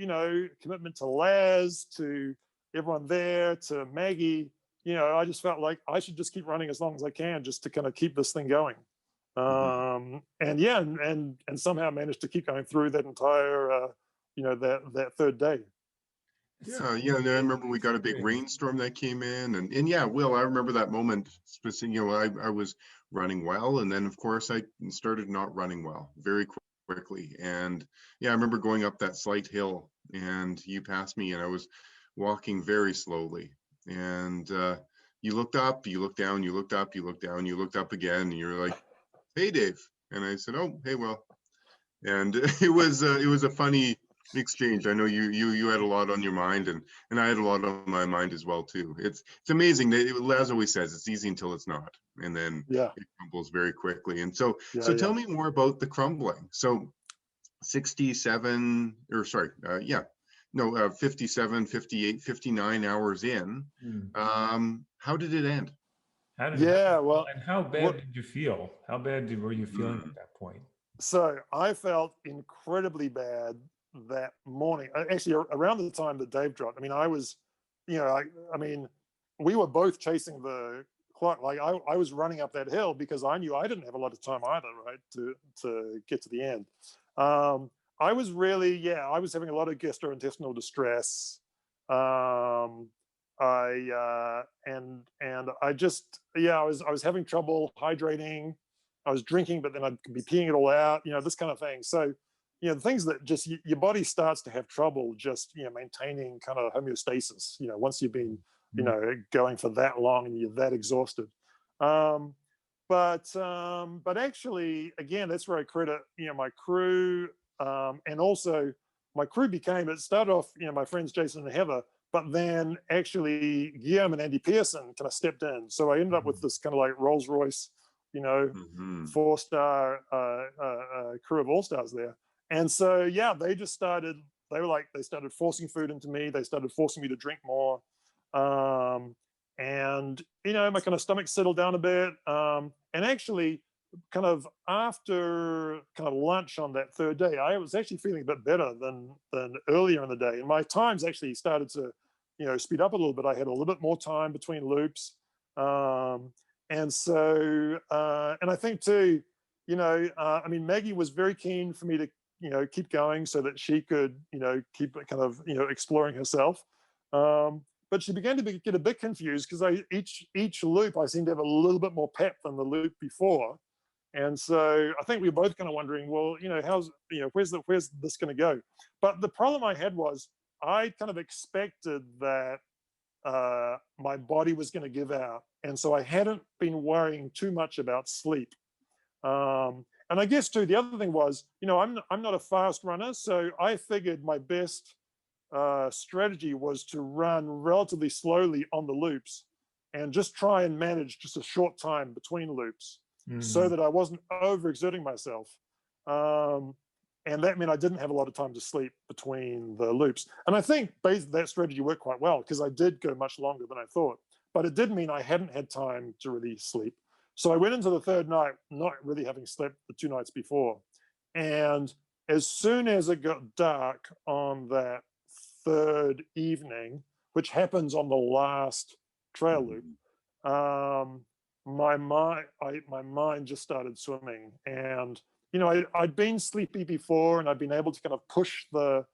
commitment to Laz, to everyone there, to Maggie. I just felt like I should just keep running as long as I can, just to kind of keep this thing going. And somehow managed to keep going through that entire, that third day. Yeah, and I remember we got a big rainstorm that came in, and yeah, Will, I remember that moment specifically. I was running well, and then of course I started not running well very quickly. And yeah, I remember going up that slight hill, and you passed me, and I was walking very slowly. And you looked up, you looked down, you looked up, you looked down, you looked up again, and you're like, "Hey, Dave," and I said, "Oh, hey, Will." And it was a funny exchange. I know you had a lot on your mind, and I had a lot on my mind as well too. It's amazing that, as always says, it's easy until it's not, and then it crumbles very quickly. And so tell me more about the crumbling. So 67 or sorry, 57, 58, 59 hours in. How did it end? And how bad did you feel? How bad were you feeling at that point? So I felt incredibly bad that morning. Actually, around the time that Dave dropped, I mean, I was, I mean, we were both chasing the clock. Like, I was running up that hill because I knew I didn't have a lot of time either, right, to get to the end. I was really, I was having a lot of gastrointestinal distress. And I just, I was having trouble hydrating. I was drinking, but then I'd be peeing it all out, this kind of thing. So, the things that just your body starts to have trouble just, maintaining kind of homeostasis, once you've been, going for that long and you're that exhausted. But actually, again, that's where I credit, my crew. And also my crew it started off, my friends, Jason and Heather, but then actually Guillaume and Andy Pearson kind of stepped in. So I ended up with this kind of like Rolls Royce Mhm. 4-star crew of all-stars there. And so, yeah, they just started, they started forcing food into me. They started forcing me to drink more. And, my kind of stomach settled down a bit. And actually, kind of after kind of lunch on that third day, I was actually feeling a bit better than earlier in the day. And my times actually started to, speed up a little bit. I had a little bit more time between loops. And so, and I think too, I mean, Maggie was very keen for me to, keep going so that she could, keep kind of, exploring herself. But she began to get a bit confused because each loop I seemed to have a little bit more pep than the loop before. And so I think we were both kind of wondering, well, where's this going to go? But the problem I had was I kind of expected that my body was going to give out. And so I hadn't been worrying too much about sleep. And I guess too, the other thing was, I'm not a fast runner. So I figured my best strategy was to run relatively slowly on the loops and just try and manage just a short time between loops so that I wasn't overexerting myself. And that meant I didn't have a lot of time to sleep between the loops. And I think that strategy worked quite well because I did go much longer than I thought. But it did mean I hadn't had time to really sleep. So I went into the third night not really having slept the 2 nights before. And as soon as it got dark on that third evening, which happens on the last trail loop, my mind just started swimming. And I'd been sleepy before, and I'd been able to kind of push the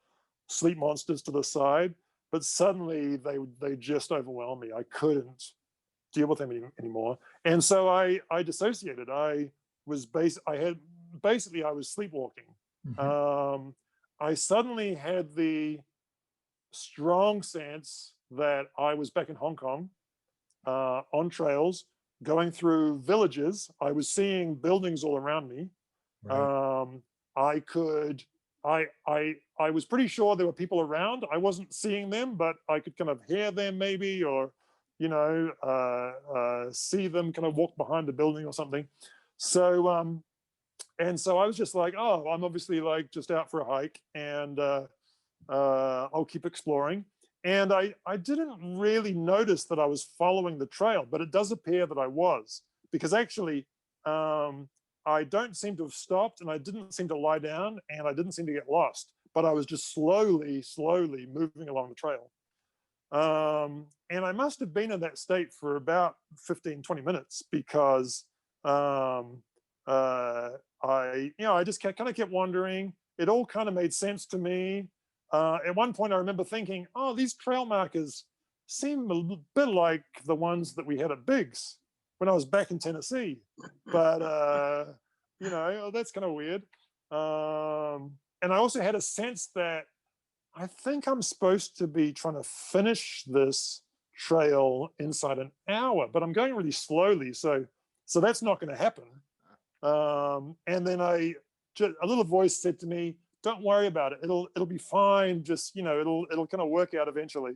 sleep monsters to the side, but suddenly they just overwhelmed me. I couldn't deal with them anymore, and so I dissociated. I was sleepwalking. I suddenly had the strong sense that I was back in Hong Kong on trails, going through villages. I was seeing buildings all around me. Right. I was pretty sure there were people around. I wasn't seeing them, but I could kind of hear them maybe, or see them kind of walk behind the building or something. So and so I was just like, oh, I'm obviously like just out for a hike, and I'll keep exploring. And I didn't really notice that I was following the trail, but it does appear that I was, because actually I don't seem to have stopped, and I didn't seem to lie down, and I didn't seem to get lost, but I was just slowly moving along the trail. And I must have been in that state for about 15-20 minutes, because I just kind of kept wondering. It all kind of made sense to me. At one point I remember thinking, oh, these trail markers seem a bit like the ones that we had at Biggs when I was back in Tennessee, but that's kind of weird. And I also had a sense that I think I'm supposed to be trying to finish this trail inside an hour, but I'm going really slowly, so that's not going to happen. And then a little voice said to me, "Don't worry about it. It'll be fine. Just it'll kind of work out eventually."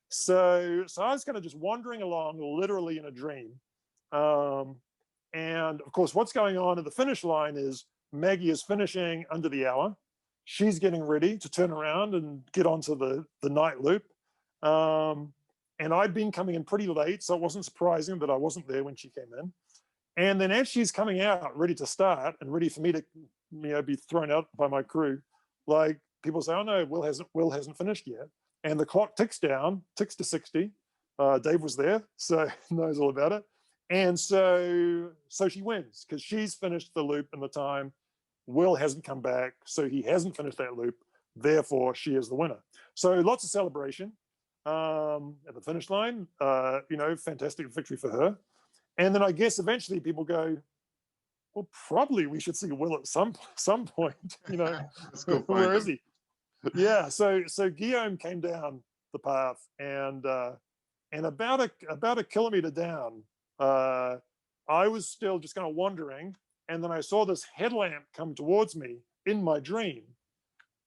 So I was kind of just wandering along, literally in a dream. And of course, what's going on at the finish line is Maggie is finishing under the hour. She's getting ready to turn around and get onto the night loop. And I'd been coming in pretty late, so it wasn't surprising that I wasn't there when she came in. And then as she's coming out, ready to start and ready for me to be thrown out by my crew, like people say, "Oh no, Will hasn't finished yet." And the clock ticks to 60. Dave was there, so knows all about it. And so she wins because she's finished the loop in the time. Will hasn't come back, so he hasn't finished that loop. Therefore, she is the winner. So lots of celebration at the finish line. Fantastic victory for her. And then I guess eventually people go, well, probably we should see Will at some point. Let's go find where him. is he? Yeah. So Guillaume came down the path, and about a kilometer down, I was still just kind of wandering, and then I saw this headlamp come towards me in my dream,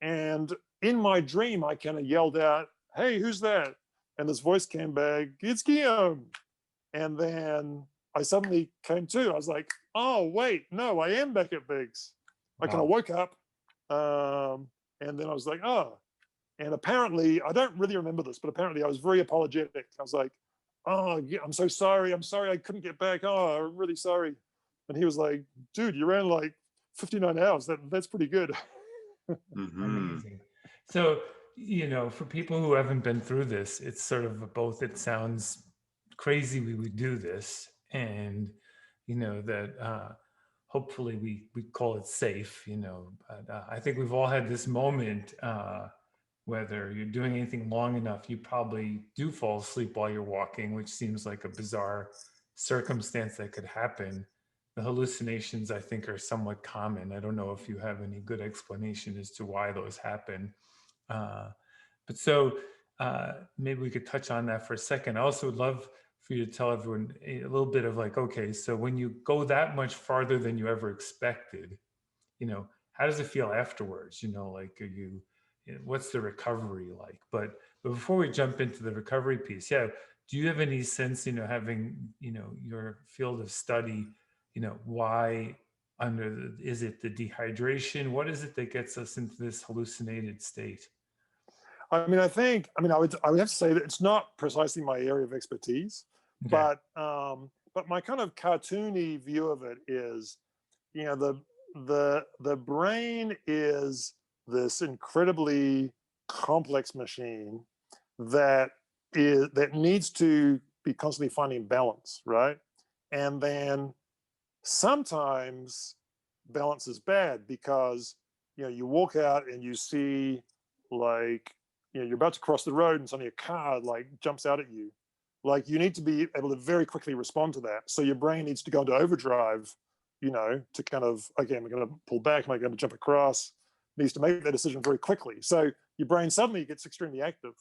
and in my dream I kind of yelled out, "Hey, who's that?" And this voice came back, "It's Guillaume." And then I suddenly came to. I was like, oh wait, no, I am back at Biggs. I kind of Wow. woke up, and then I was like, oh. And apparently, I don't really remember this, but apparently I was very apologetic. I was like, oh, yeah, I'm so sorry. I'm sorry I couldn't get back. Oh, I'm really sorry. And he was like, dude, you ran like 59 hours. That's pretty good. Amazing. So, for people who haven't been through this, it's sort of both, it sounds crazy we would do this, and, that hopefully we call it safe, but I think we've all had this moment, whether you're doing anything long enough, you probably do fall asleep while you're walking, which seems like a bizarre circumstance that could happen. The hallucinations, I think, are somewhat common. I don't know if you have any good explanation as to why those happen. Uh, but so maybe we could touch on that for a second. I also would love for you to tell everyone a little bit of like, okay, so when you go that much farther than you ever expected, how does it feel afterwards? Like, what's the recovery like? But before we jump into the recovery piece, yeah, do you have any sense, having, your field of study, why is it the dehydration? What is it that gets us into this hallucinated state? I mean, I would have to say that it's not precisely my area of expertise, Okay. but my kind of cartoony view of it is, the brain is this incredibly complex machine that needs to be constantly finding balance, right? And then sometimes balance is bad because you walk out and you see, like, you're about to cross the road and suddenly a car like jumps out at you. Like, you need to be able to very quickly respond to that, so your brain needs to go into overdrive, to kind of, okay, am I going to pull back, am I going to jump across, needs to make that decision very quickly. So your brain suddenly gets extremely active.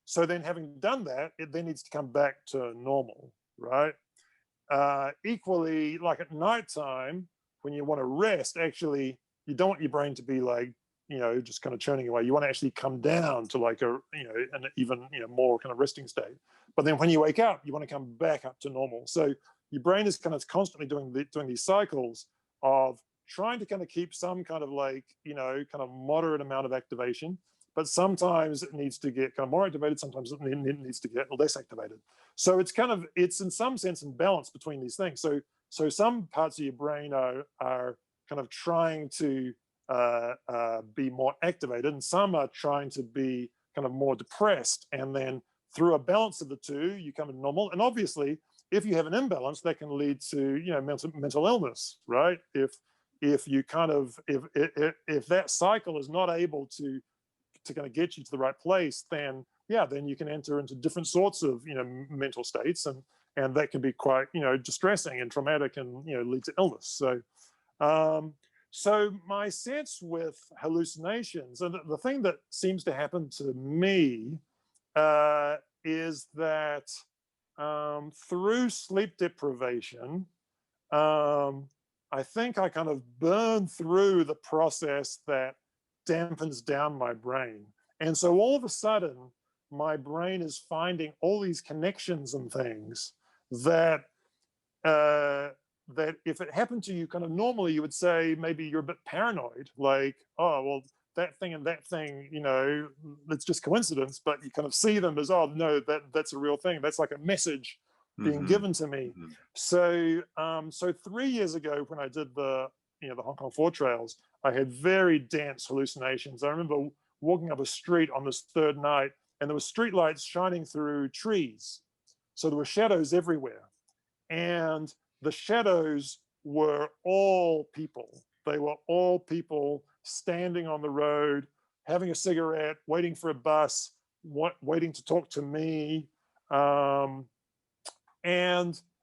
So then, having done that, it then needs to come back to normal, right? Equally, like at nighttime, when you want to rest, actually, you don't want your brain to be like, just kind of churning away. You want to actually come down to like an even, more kind of resting state. But then when you wake up, you want to come back up to normal. So your brain is kind of constantly doing these cycles of trying to kind of keep some kind of like, kind of moderate amount of activation. But sometimes it needs to get kind of more activated. Sometimes it needs to get less activated. So it's in some sense in balance between these things. So some parts of your brain are kind of trying to be more activated, and some are trying to be kind of more depressed. And then through a balance of the two, you come to normal. And obviously, if you have an imbalance, that can lead to mental illness, right? If you kind of if that cycle is not able to kind of get you to the right place, then you can enter into different sorts of mental states, and that can be quite distressing and traumatic, and lead to illness. So my sense with hallucinations, and the thing that seems to happen to me, is that through sleep deprivation, I think I kind of burn through the process that dampens down my brain. And so all of a sudden, my brain is finding all these connections and things that that if it happened to you kind of normally, you would say maybe you're a bit paranoid, like, oh, well, that thing and that thing, it's just coincidence, but you kind of see them as, oh, no, that's a real thing. That's like a message being given to me. So 3 years ago, when I did the Hong Kong 4 trails, I had very dense hallucinations. I remember walking up a street on this third night, and there were street lights shining through trees. So there were shadows everywhere. And the shadows were all people. They were all people standing on the road, having a cigarette, waiting for a bus, waiting to talk to me. And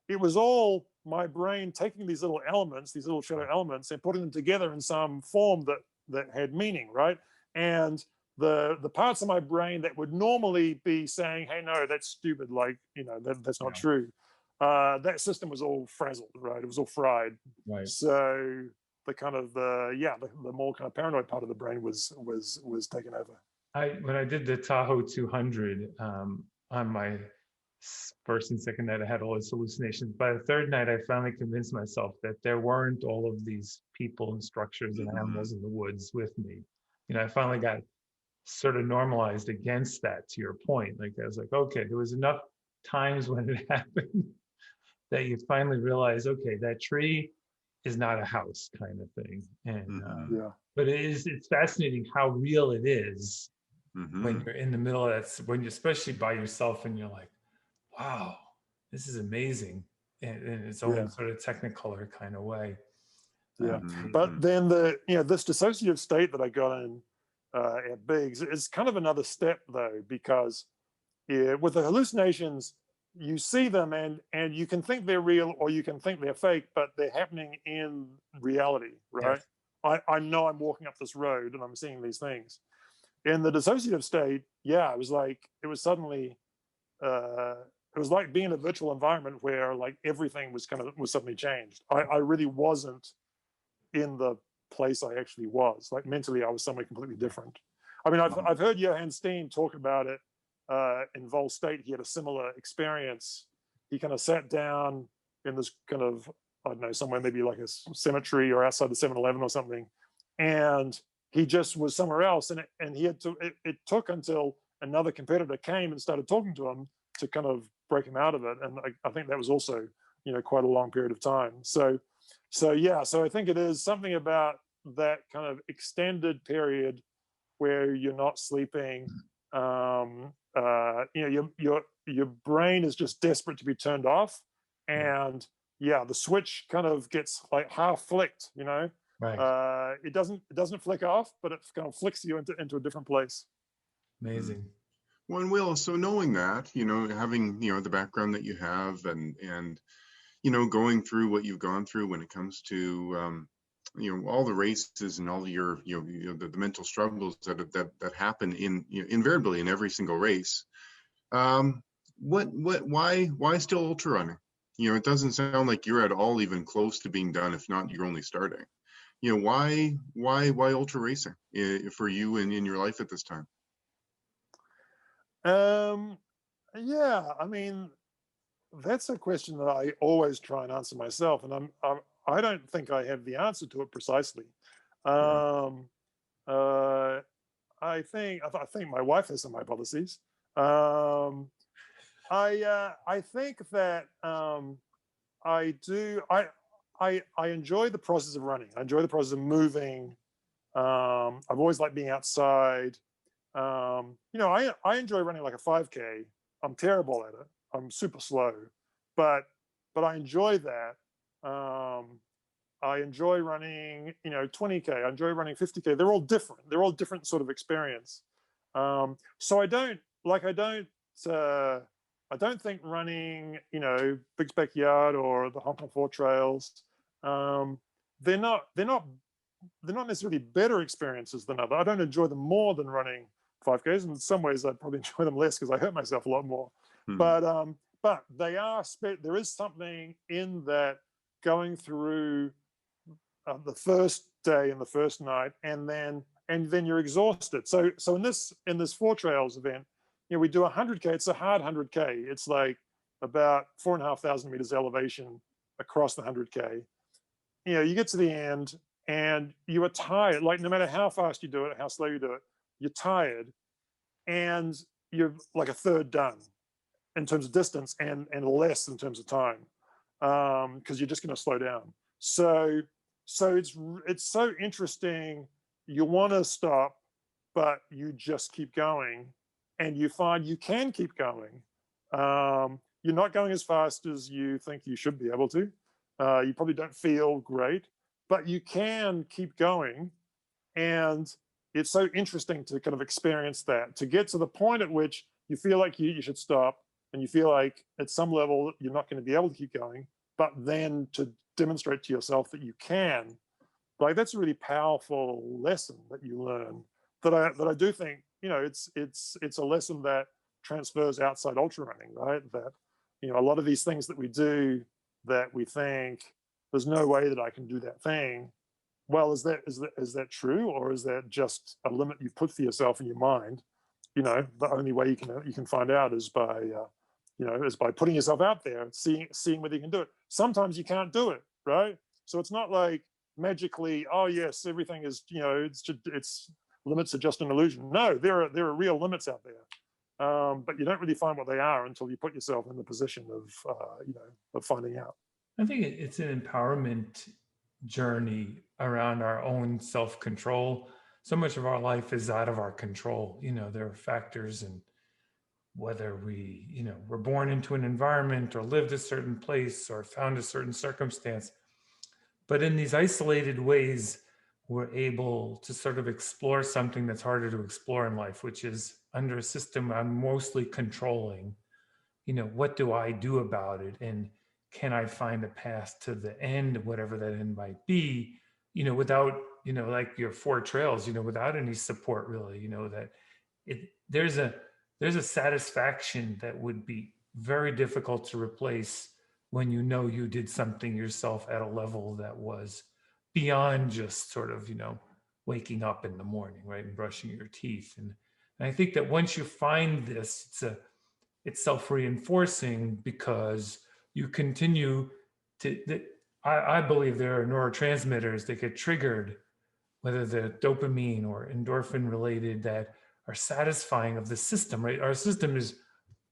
it was all my brain taking these little elements, these little shadow elements, and putting them together in some form that had meaning, right? And the parts of my brain that would normally be saying, hey, no, that's stupid, like, that's not true. That system was all frazzled, right? It was all fried. Right. So the kind of the more kind of paranoid part of the brain was taken over. When I did the Tahoe 200 on my first and second night I had all these hallucinations. By the third night, I finally convinced myself that there weren't all of these people and structures and animals in the woods with me. I finally got sort of normalized against that, to your point. Like, I was like, okay, there was enough times when it happened that you finally realize, okay, that tree is not a house, kind of thing. And but it's fascinating how real it is when you're in the middle of that, when you're especially by yourself and you're like, wow, this is amazing, and in its own sort of technicolor kind of way. But then this dissociative state that I got in at Biggs is kind of another step, though, because with the hallucinations, you see them and you can think they're real or you can think they're fake, but they're happening in reality, right? I know I'm walking up this road and I'm seeing these things. In the dissociative state, it was like suddenly it was like being in a virtual environment where like everything was suddenly changed. I really wasn't in the place I actually was. Like mentally, I was somewhere completely different. I mean, I've heard Johann Steen talk about it in Vol State. He had a similar experience. He kind of sat down in this kind of, I don't know, somewhere maybe like a cemetery or outside the 7-Eleven or something, and he just was somewhere else. And he had to. It took until another competitor came and started talking to him to kind of break him out of it. And I think that was also, quite a long period of time. So I think it is something about that kind of extended period where you're not sleeping. Your brain is just desperate to be turned off, and the switch kind of gets like half flicked. Right. It doesn't flick off, but it kind of flicks you into a different place. Amazing. Well, and Will, so knowing that, having the background that you have, and going through what you've gone through when it comes to all the races and all your the mental struggles that happen invariably in every single race. Why still ultra running? It doesn't sound like you're at all even close to being done, if not you're only starting. Why ultra racing for you in your life at this time? I mean, that's a question that I always try and answer myself, and I don't think I have the answer to it precisely. I think my wife has some hypotheses. I think that I enjoy the process of running. I enjoy the process of moving. I've always liked being outside. I enjoy running like a 5K. I'm terrible at it. I'm super slow, but I enjoy that. I enjoy running, 20K. I enjoy running 50K. They're all different. They're all different sort of experience. So I don't think running, Big's Backyard or the Hong Kong 4 trails, they're not necessarily better experiences than other. I don't enjoy them more than running 5Ks. In some ways, I'd probably enjoy them less because I hurt myself a lot more. But they are. There is something in that going through the first day and the first night, and then you're exhausted. So in this 4 trails event, we do 100K. It's a hard 100K. It's like about 4,500 meters elevation across the 100K. You get to the end and you are tired. Like no matter how fast you do it, how slow you do it, you're tired, and you're like a third done in terms of distance and less in terms of time, because you're just going to slow down. So it's so interesting. You want to stop, but you just keep going, and you find you can keep going. You're not going as fast as you think you should be able to. You probably don't feel great, but you can keep going. And it's so interesting to kind of experience that, to get to the point at which you feel like you should stop, and you feel like at some level you're not going to be able to keep going, but then to demonstrate to yourself that you can. Like that's a really powerful lesson that you learn, that I do think, it's a lesson that transfers outside ultra running, right? That, a lot of these things that we do that we think there's no way that I can do that thing. Well, is that true, or is that just a limit you've put for yourself in your mind? The only way you can find out is by is by putting yourself out there, seeing whether you can do it. Sometimes you can't do it, right? So it's not like magically, oh yes, everything is, it's limits are just an illusion. No, there are real limits out there, but you don't really find what they are until you put yourself in the position of finding out. I think it's an empowerment journey around our own self-control. So much of our life is out of our control. There are factors in whether we're born into an environment or lived a certain place or found a certain circumstance. But in these isolated ways, we're able to sort of explore something that's harder to explore in life, which is under a system I'm mostly controlling. What do I do about it? And can I find a path to the end, whatever that end might be, without, like your 4 trails, without any support really, that there's a satisfaction that would be very difficult to replace when you did something yourself at a level that was beyond just sort of, waking up in the morning, right, and brushing your teeth. And I think that once you find this, it's self-reinforcing because you continue I believe there are neurotransmitters that get triggered, whether they're dopamine or endorphin related, that are satisfying of the system, right? Our system is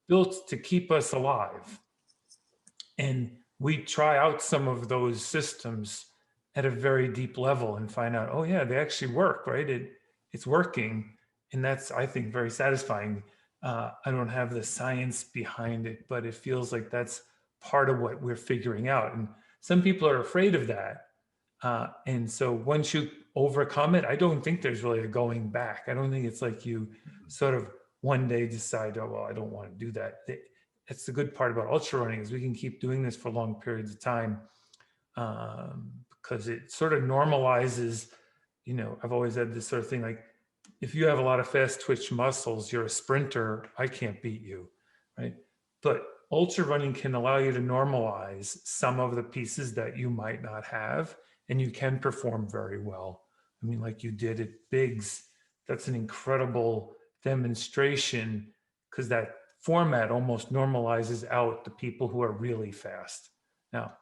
built to keep us alive. And we try out some of those systems at a very deep level and find out, oh yeah, they actually work, right? It's working. And that's, I think, very satisfying. I don't have the science behind it, but it feels like that's part of what we're figuring out. And some people are afraid of that. And so once you overcome it, I don't think there's really a going back. I don't think it's like you sort of one day decide, oh, well, I don't want to do that. That's the good part about ultra running is we can keep doing this for long periods of time because it sort of normalizes, I've always had this sort of thing, like if you have a lot of fast twitch muscles, you're a sprinter, I can't beat you, right? But ultra running can allow you to normalize some of the pieces that you might not have, and you can perform very well. I mean, like you did at Biggs, that's an incredible demonstration because that format almost normalizes out the people who are really fast. Now,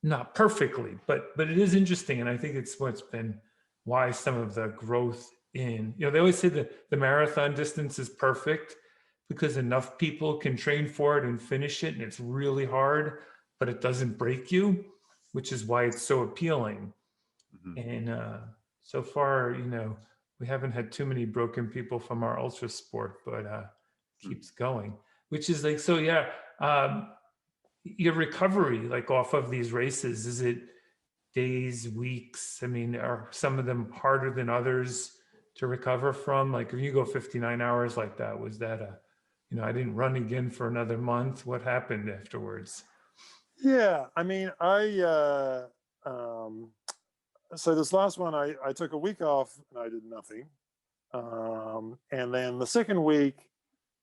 not perfectly, but it is interesting. And I think it's what's been why some of the growth in, they always say that the marathon distance is perfect because enough people can train for it and finish it. And it's really hard, but it doesn't break you, which is why it's so appealing. Mm-hmm. And so far, we haven't had too many broken people from our ultra sport, but keeps going, which is like, so yeah. Your recovery, like off of these races, is it days, weeks? I mean, are some of them harder than others to recover from? Like if you go 59 hours like that, was that I didn't run again for another month. What happened afterwards? Yeah, I mean, so this last one, I took a week off and I did nothing. And then the second week,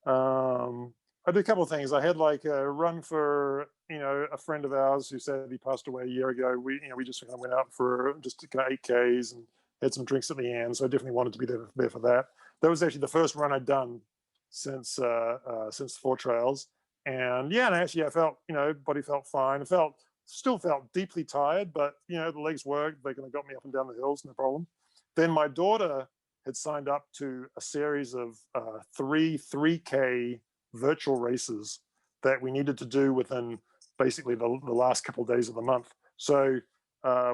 I did a couple of things. I had like a run for, a friend of ours who said he passed away a year ago. We just kind of went out for just 8Ks and had some drinks at the end. So I definitely wanted to be there for that. That was actually the first run I'd done since 4 trails. And yeah, and actually I felt, body felt fine. Still felt deeply tired, but the legs worked. They kind of got me up and down the hills, no problem. Then my daughter had signed up to a series of 3K virtual races that we needed to do within basically the last couple of days of the month. So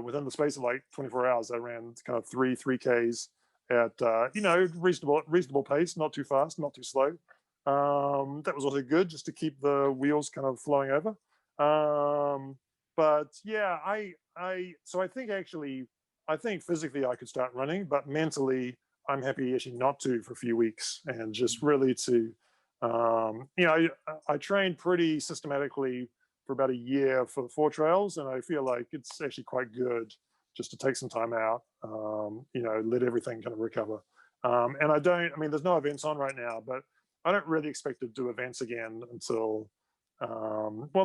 within the space of like 24 hours, I ran kind of 3Ks at reasonable pace, not too fast, not too slow. That was also good just to keep the wheels kind of flowing over. But yeah, so I think physically I could start running, but mentally I'm happy actually not to for a few weeks and just really to, I trained pretty systematically for about a year for the 4 trails, and I feel like it's actually quite good just to take some time out, let everything kind of recover. And there's no events on right now, but I don't really expect to do events again until,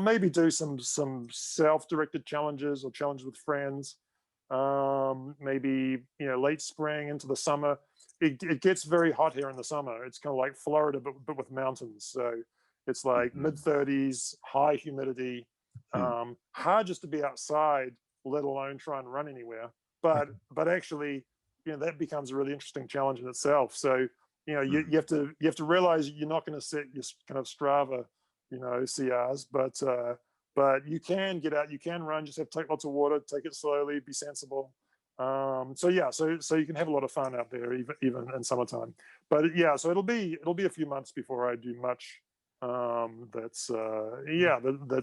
maybe do some self-directed challenges or challenges with friends. Maybe late spring into the summer. It gets very hot here in the summer. It's kind of like Florida but with mountains, so It's like mid-30s, high humidity, hard just to be outside, let alone try and run anywhere. But actually, that becomes a really interesting challenge in itself. So you have to realize you're not going to set your kind of Strava CRs, but you can get out, you can run, just have to take lots of water, take it slowly, be sensible. So you can have a lot of fun out there, even in summertime. But so it'll be a few months before I do much that's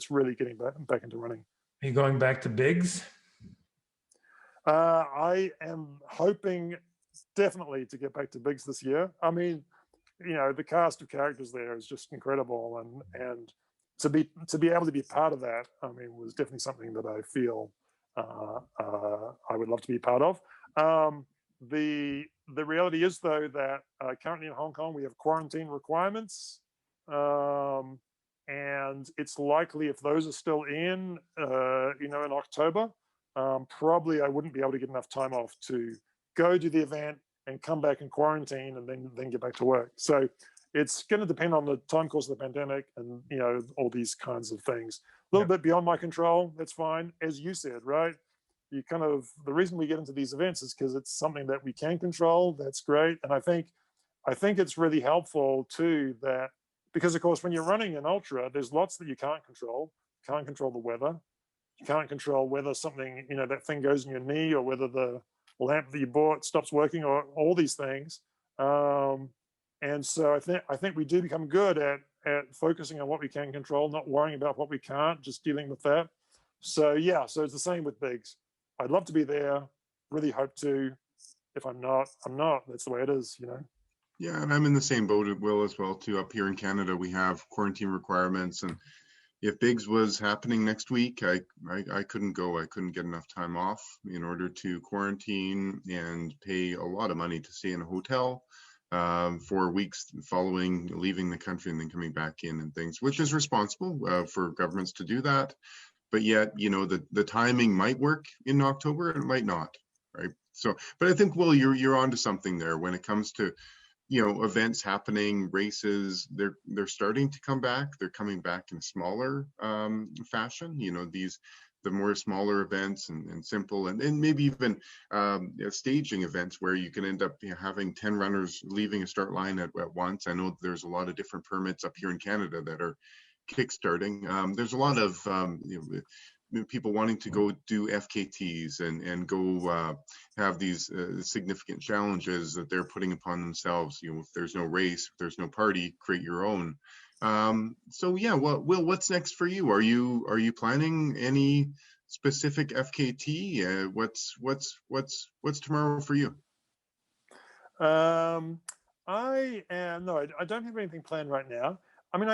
really getting back into running. Are you going back to bigs? I am hoping definitely to get back to bigs this year. I mean, the cast of characters there is just incredible, and to be able to be part of that, I mean, was definitely something that I feel I would love to be part of. The reality is, though, that currently in Hong Kong we have quarantine requirements, and it's likely if those are still in October, probably I wouldn't be able to get enough time off to go do the event and come back in quarantine and then get back to work. So it's going to depend on the time course of the pandemic and all these kinds of things. A little bit beyond my control. That's fine, as you said, right? The reason we get into these events is because it's something that we can control. That's great, and I think it's really helpful too, that because of course when you're running an ultra, there's lots that you can't control. You can't control the weather. You can't control whether something, that thing goes in your knee, or whether the lamp that you bought stops working, or all these things. And so I think we do become good at focusing on what we can control, not worrying about what we can't, just dealing with that. So so it's the same with bigs. I'd love to be there, really hope to. If I'm not, I'm not. That's the way it is, Yeah, and I'm in the same boat as Will as well too. Up here in Canada, we have quarantine requirements, and if bigs was happening next week, I couldn't go. I couldn't get enough time off in order to quarantine and pay a lot of money to stay in a hotel for weeks following leaving the country and then coming back in and things, which is responsible for governments to do that. But yet, the timing might work in October and it might not, right? So, but I think, Will, you're onto something there when it comes to events happening, races. They're starting to come back. They're coming back in a smaller fashion. The more smaller events and simple and maybe even staging events where you can end up having 10 runners leaving a start line at once. I know there's a lot of different permits up here in Canada that are kickstarting. There's a lot of people wanting to go do FKTs and go have these significant challenges that they're putting upon themselves. If there's no race, if there's no party, create your own. So yeah, Will, what's next for you? Are you planning any specific FKT? What's tomorrow for you? I don't have anything planned right now. I mean,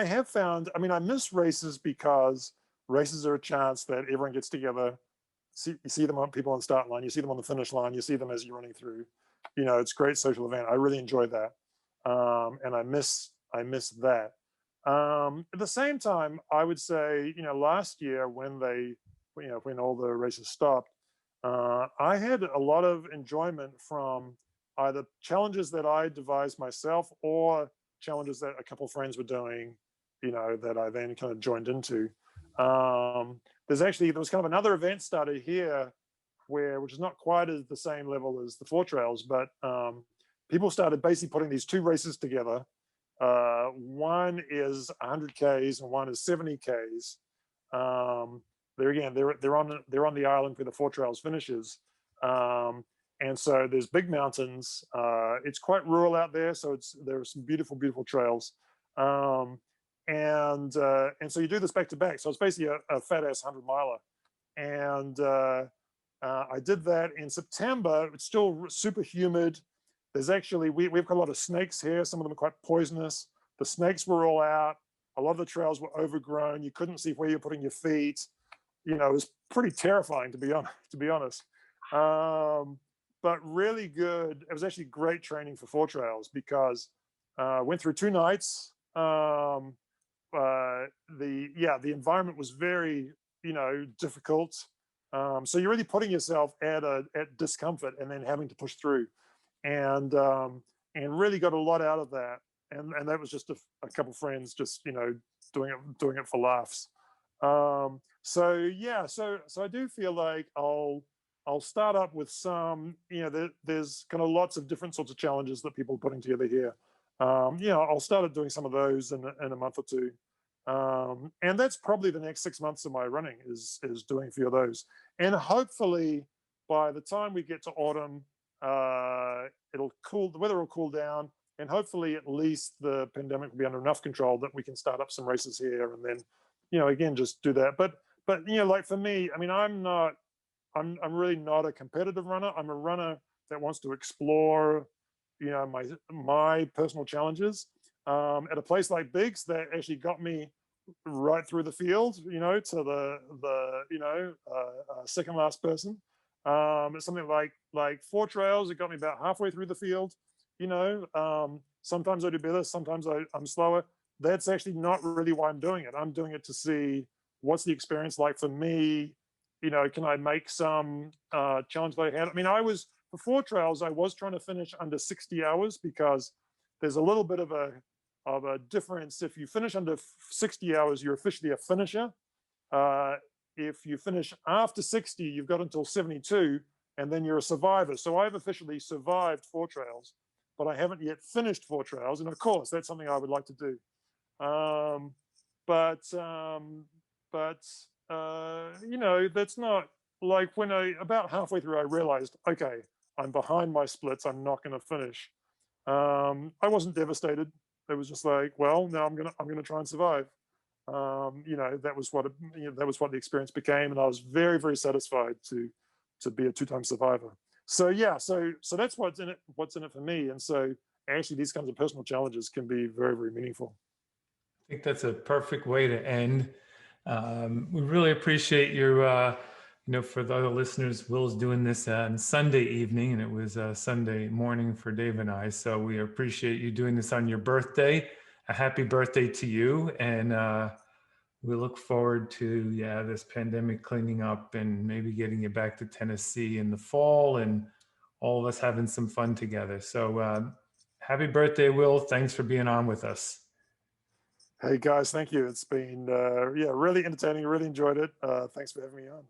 I miss races because races are a chance that everyone gets together. You see them on people on the start line, you see them on the finish line, you see them as you're running through. It's a great social event. I really enjoy that, and I miss that. At the same time, I would say, last year when all the races stopped, I had a lot of enjoyment from either challenges that I devised myself or challenges that a couple of friends were doing, that I then kind of joined into. There was kind of another event started here which is not quite at the same level as the 4 trails, but people started basically putting these 2 races together. One is 100 Ks and one is 70 Ks. They're on the island where the 4 trails finishes. And so there's big mountains. It's quite rural out there, so there are some beautiful, beautiful trails. And so you do this back to back. So it's basically a fat ass 100-miler. And I did that in September. It's still super humid. There's actually, we've got a lot of snakes here. Some of them are quite poisonous. The snakes were all out. A lot of the trails were overgrown. You couldn't see where you're putting your feet. It was pretty terrifying, to be honest. But really good. It was actually great training for 4 trails because went through 2 nights. The environment was very, difficult. So you're really putting yourself at discomfort and then having to push through, and really got a lot out of that. And that was just a couple friends just doing it for laughs. So yeah, so I do feel like I'll start up with some, there's kind of lots of different sorts of challenges that people are putting together here. I'll start doing some of those in a month or two. And that's probably the next 6 months of my running is doing a few of those. And hopefully by the time we get to autumn, the weather will cool down, and hopefully at least the pandemic will be under enough control that we can start up some races here, and then, again, just do that. But like for me, I mean, I'm really not a competitive runner. I'm a runner that wants to explore, my personal challenges. At a place like Biggs, that actually got me right through the field, to the second last person. It's something like 4 trails. It got me about halfway through the field. Sometimes I do better. Sometimes I'm slower. That's actually not really why I'm doing it. I'm doing it to see what's the experience like for me. Can I make some challenge that I had? I mean, for 4 trails, I was trying to finish under 60 hours because there's a little bit of a difference. If you finish under 60 hours, you're officially a finisher. If you finish after 60, you've got until 72, and then you're a survivor. So I've officially survived 4 trails, but I haven't yet finished 4 trails. And of course, that's something I would like to do. That's not like when about halfway through, I realized, okay, I'm behind my splits. I'm not going to finish. I wasn't devastated. It was just like, well, no, I'm gonna try and survive. That was what the experience became, and I was very, very satisfied to be a 2-time survivor. So yeah, so that's what's in it for me. And so actually, these kinds of personal challenges can be very, very meaningful. I think that's a perfect way to end. We really appreciate your, for the other listeners, Will's doing this on Sunday evening, and it was Sunday morning for Dave and I. So we appreciate you doing this on your birthday. A happy birthday to you. And we look forward to, this pandemic cleaning up and maybe getting you back to Tennessee in the fall, and all of us having some fun together. So happy birthday, Will. Thanks for being on with us. Hey guys, thank you. It's been really entertaining. Really enjoyed it. Thanks for having me on.